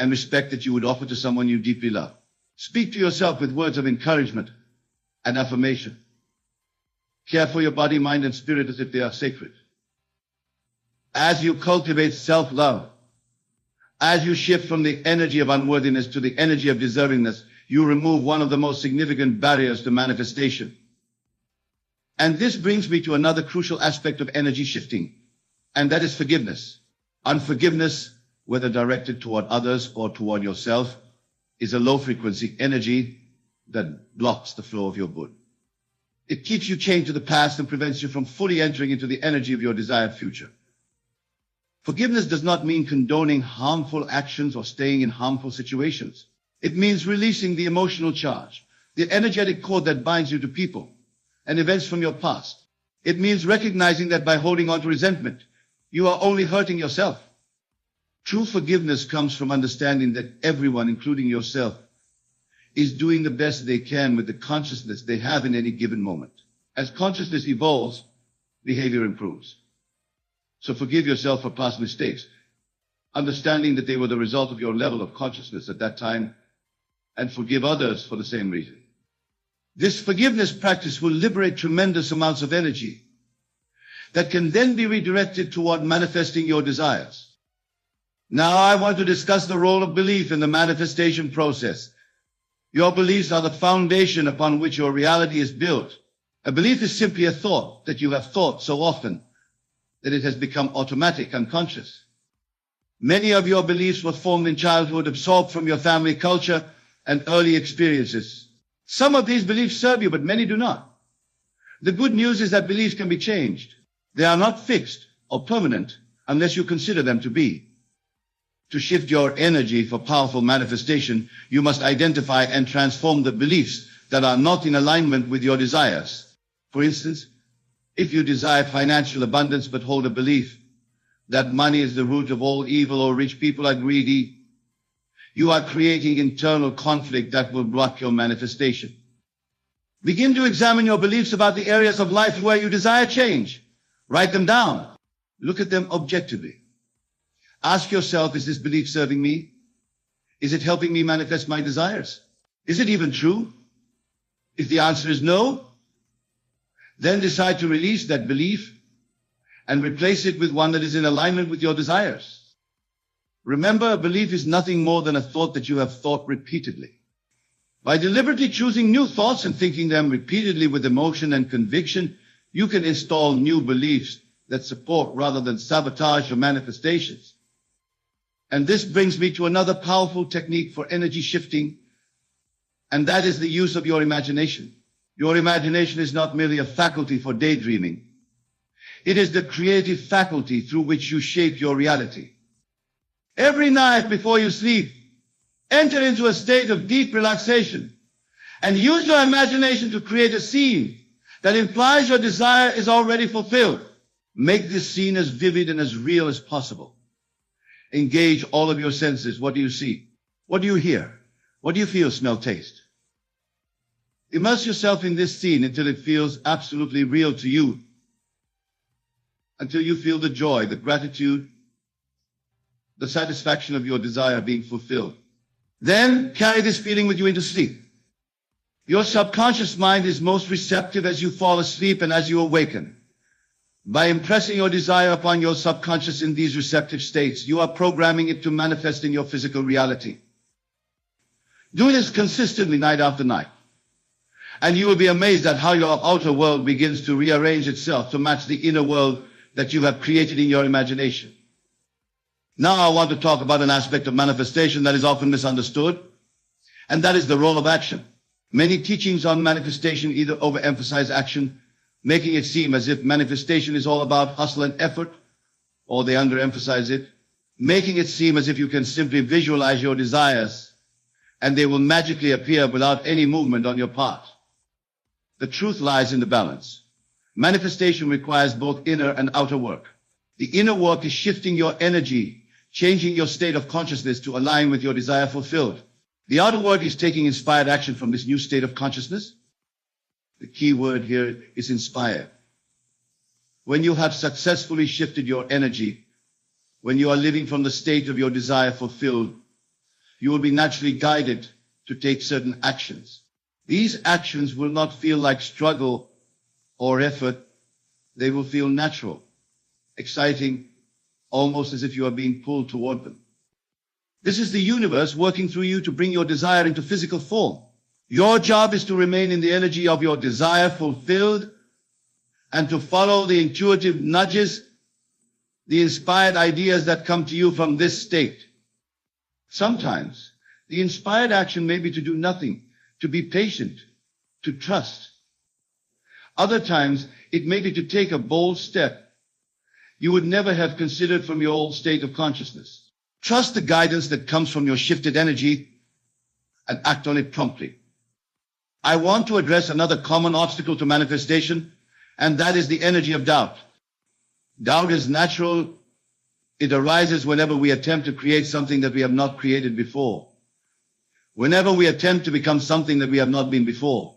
Speaker 1: and respect that you would offer to someone you deeply love. Speak to yourself with words of encouragement and affirmation. Care for your body, mind, and spirit as if they are sacred. As you cultivate self-love, as you shift from the energy of unworthiness to the energy of deservingness, you remove one of the most significant barriers to manifestation. And this brings me to another crucial aspect of energy shifting, and that is forgiveness. Unforgiveness, whether directed toward others or toward yourself, is a low-frequency energy that blocks the flow of your good. It keeps you chained to the past and prevents you from fully entering into the energy of your desired future. Forgiveness does not mean condoning harmful actions or staying in harmful situations. It means releasing the emotional charge, the energetic cord that binds you to people and events from your past. It means recognizing that by holding on to resentment, you are only hurting yourself. True forgiveness comes from understanding that everyone, including yourself, is doing the best they can with the consciousness they have in any given moment. As consciousness evolves, behavior improves. So forgive yourself for past mistakes, understanding that they were the result of your level of consciousness at that time, and forgive others for the same reason. This forgiveness practice will liberate tremendous amounts of energy that can then be redirected toward manifesting your desires. Now I want to discuss the role of belief in the manifestation process. Your beliefs are the foundation upon which your reality is built. A belief is simply a thought that you have thought so often that it has become automatic, unconscious. Many of your beliefs were formed in childhood, absorbed from your family culture and early experiences. Some of these beliefs serve you, but many do not. The good news is that beliefs can be changed. They are not fixed or permanent unless you consider them to be. To shift your energy for powerful manifestation, you must identify and transform the beliefs that are not in alignment with your desires. For instance, if you desire financial abundance but hold a belief that money is the root of all evil or rich people are greedy, you are creating internal conflict that will block your manifestation. Begin to examine your beliefs about the areas of life where you desire change. Write them down. Look at them objectively. Ask yourself, is this belief serving me? Is it helping me manifest my desires? Is it even true? If the answer is no, then decide to release that belief and replace it with one that is in alignment with your desires. Remember, a belief is nothing more than a thought that you have thought repeatedly. By deliberately choosing new thoughts and thinking them repeatedly with emotion and conviction, you can install new beliefs that support rather than sabotage your manifestations. And this brings me to another powerful technique for energy shifting, and that is the use of your imagination. Your imagination is not merely a faculty for daydreaming. It is the creative faculty through which you shape your reality. Every night before you sleep, enter into a state of deep relaxation and use your imagination to create a scene that implies your desire is already fulfilled. Make this scene as vivid and as real as possible. Engage all of your senses. What do you see? What do you hear? What do you feel, smell, taste? Immerse yourself in this scene until it feels absolutely real to you, until you feel the joy, the gratitude, the satisfaction of your desire being fulfilled. Then carry this feeling with you into sleep. Your subconscious mind is most receptive as you fall asleep and as you awaken. By impressing your desire upon your subconscious in these receptive states, you are programming it to manifest in your physical reality. Do this consistently night after night, and you will be amazed at how your outer world begins to rearrange itself to match the inner world that you have created in your imagination. Now I want to talk about an aspect of manifestation that is often misunderstood, and that is the role of action. Many teachings on manifestation either overemphasize action, making it seem as if manifestation is all about hustle and effort, or they underemphasize it, making it seem as if you can simply visualize your desires and they will magically appear without any movement on your part. The truth lies in the balance. Manifestation requires both inner and outer work. The inner work is shifting your energy, changing your state of consciousness to align with your desire fulfilled. The outer work is taking inspired action from this new state of consciousness. The key word here is inspired. When you have successfully shifted your energy, when you are living from the state of your desire fulfilled, you will be naturally guided to take certain actions. These actions will not feel like struggle or effort. They will feel natural, exciting, almost as if you are being pulled toward them. This is the universe working through you to bring your desire into physical form. Your job is to remain in the energy of your desire fulfilled and to follow the intuitive nudges, the inspired ideas that come to you from this state. Sometimes the inspired action may be to do nothing, to be patient, to trust. Other times it may be to take a bold step. you would never have considered from your old state of consciousness. Trust the guidance that comes from your shifted energy and act on it promptly. I want to address another common obstacle to manifestation, and that is the energy of doubt. Doubt is natural. It arises whenever we attempt to create something that we have not created before. Whenever we attempt to become something that we have not been before.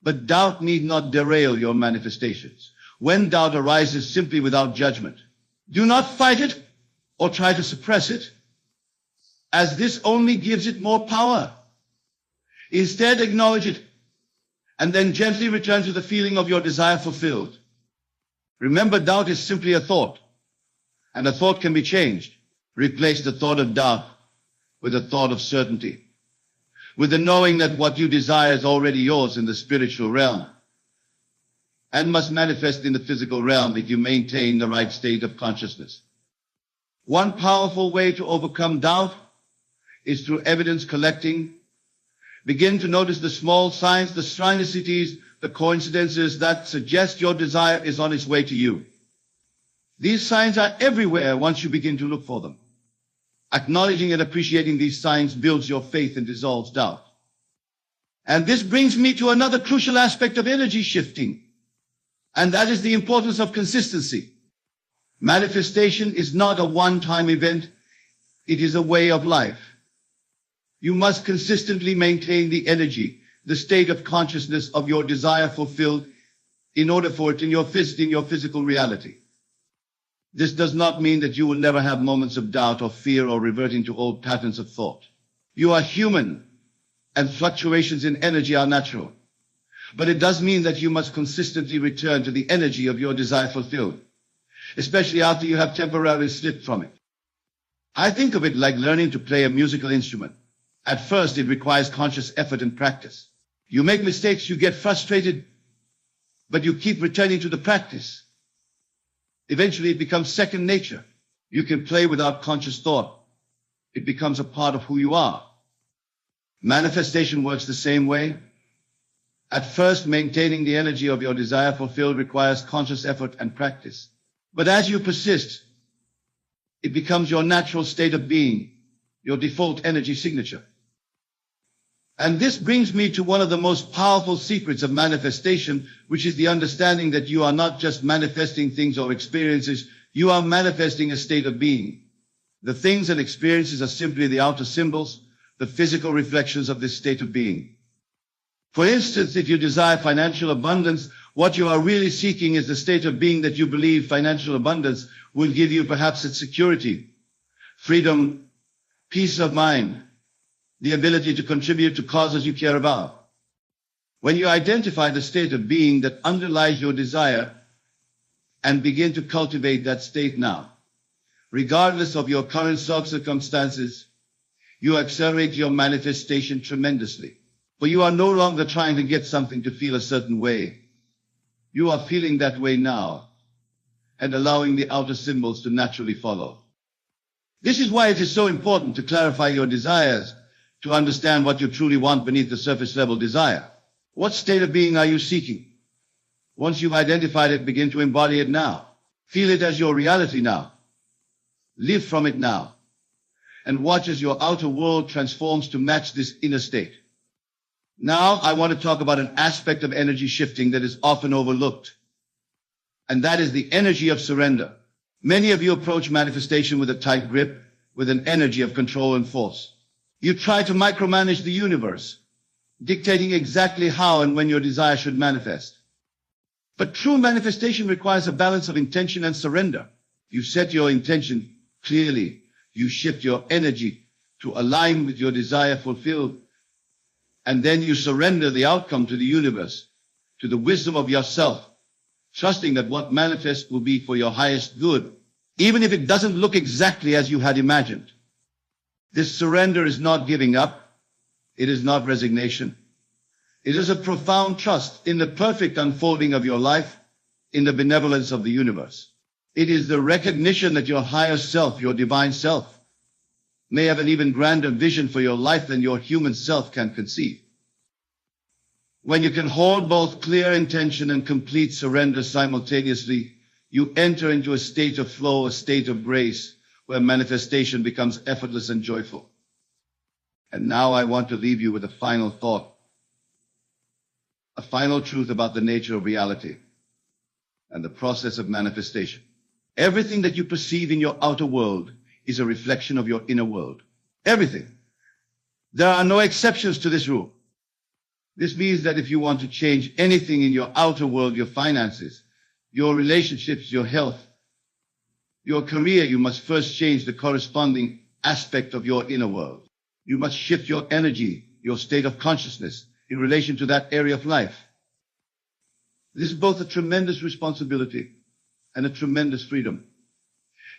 Speaker 1: But doubt need not derail your manifestations. When doubt arises simply without judgment, do not fight it or try to suppress it, as this only gives it more power. Instead, acknowledge it and then gently return to the feeling of your desire fulfilled. Remember, doubt is simply a thought, and a thought can be changed. Replace the thought of doubt with a thought of certainty, with the knowing that what you desire is already yours in the spiritual realm and must manifest in the physical realm if you maintain the right state of consciousness. One powerful way to overcome doubt is through evidence collecting. Begin to notice the small signs, the synchronicities, the coincidences that suggest your desire is on its way to you. These signs are everywhere once you begin to look for them. Acknowledging and appreciating these signs builds your faith and dissolves doubt. And this brings me to another crucial aspect of energy shifting, and that is the importance of consistency. Manifestation is not a one-time event. It is a way of life. You must consistently maintain the energy, the state of consciousness of your desire fulfilled in order for it in your physical reality. This does not mean that you will never have moments of doubt or fear or reverting to old patterns of thought. You are human, and fluctuations in energy are natural. But it does mean that you must consistently return to the energy of your desire fulfilled, especially after you have temporarily slipped from it. I think of it like learning to play a musical instrument. At first, it requires conscious effort and practice. You make mistakes, you get frustrated, but you keep returning to the practice. Eventually, it becomes second nature. You can play without conscious thought. It becomes a part of who you are. Manifestation works the same way. At first, maintaining the energy of your desire fulfilled requires conscious effort and practice. But as you persist, it becomes your natural state of being, your default energy signature. And this brings me to one of the most powerful secrets of manifestation, which is the understanding that you are not just manifesting things or experiences, you are manifesting a state of being. The things and experiences are simply the outer symbols, the physical reflections of this state of being. For instance, if you desire financial abundance, what you are really seeking is the state of being that you believe financial abundance will give you. Perhaps it's security, freedom, peace of mind, the ability to contribute to causes you care about. When you identify the state of being that underlies your desire and begin to cultivate that state now, regardless of your current circumstances, you accelerate your manifestation tremendously. For you are no longer trying to get something to feel a certain way. You are feeling that way now and allowing the outer symbols to naturally follow. This is why it is so important to clarify your desires, to understand what you truly want beneath the surface level desire. What state of being are you seeking? Once you've identified it, begin to embody it now. Feel it as your reality now. Live from it now. And watch as your outer world transforms to match this inner state. Now, I want to talk about an aspect of energy shifting that is often overlooked, and that is the energy of surrender. Many of you approach manifestation with a tight grip, with an energy of control and force. You try to micromanage the universe, dictating exactly how and when your desire should manifest. But true manifestation requires a balance of intention and surrender. You set your intention clearly. You shift your energy to align with your desire fulfilled. And then you surrender the outcome to the universe, to the wisdom of yourself, trusting that what manifests will be for your highest good, even if it doesn't look exactly as you had imagined. This surrender is not giving up. It is not resignation. It is a profound trust in the perfect unfolding of your life, in the benevolence of the universe. It is the recognition that your higher self, your divine self, may have an even grander vision for your life than your human self can conceive. When you can hold both clear intention and complete surrender simultaneously, You enter into a state of flow, a state of grace, where manifestation becomes effortless and joyful. And now I want to leave you with a final thought, a final truth about the nature of reality and the process of manifestation. Everything that you perceive in your outer world is a reflection of your inner world. Everything. There are no exceptions to this rule. This means that if you want to change anything in your outer world, your finances, your relationships, your health, your career, you must first change the corresponding aspect of your inner world. You must shift your energy, your state of consciousness in relation to that area of life. This is both a tremendous responsibility and a tremendous freedom.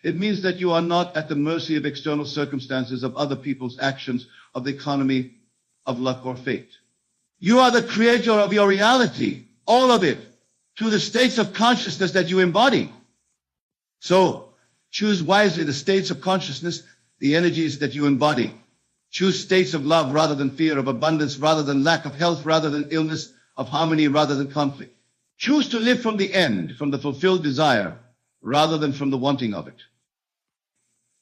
Speaker 1: It means that you are not at the mercy of external circumstances, of other people's actions, of the economy, of luck or fate. You are the creator of your reality, all of it, through the states of consciousness that you embody. So, choose wisely the states of consciousness, the energies that you embody. Choose states of love rather than fear, of abundance rather than lack, of health rather than illness, of harmony rather than conflict. Choose to live from the end, from the fulfilled desire, rather than from the wanting of it.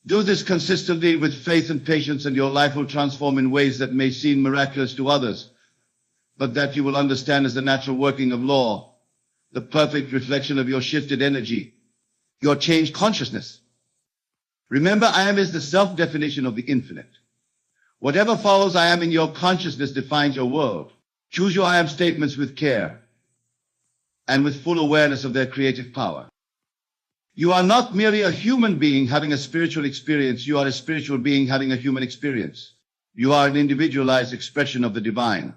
Speaker 1: Do this consistently with faith and patience, and your life will transform in ways that may seem miraculous to others, but that you will understand as the natural working of law, the perfect reflection of your shifted energy, your changed consciousness. Remember, I am is the self-definition of the infinite. Whatever follows I am in your consciousness defines your world. Choose your I am statements with care and with full awareness of their creative power. You are not merely a human being having a spiritual experience. You are a spiritual being having a human experience. You are an individualized expression of the divine,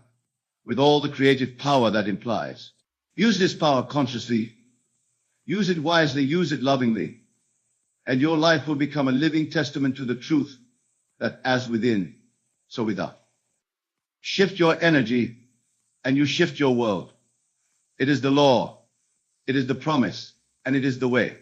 Speaker 1: with all the creative power that implies. Use this power consciously. Use it wisely. Use it lovingly. And your life will become a living testament to the truth that as within, so without. Shift your energy and you shift your world. It is the law. It is the promise. And it is the way.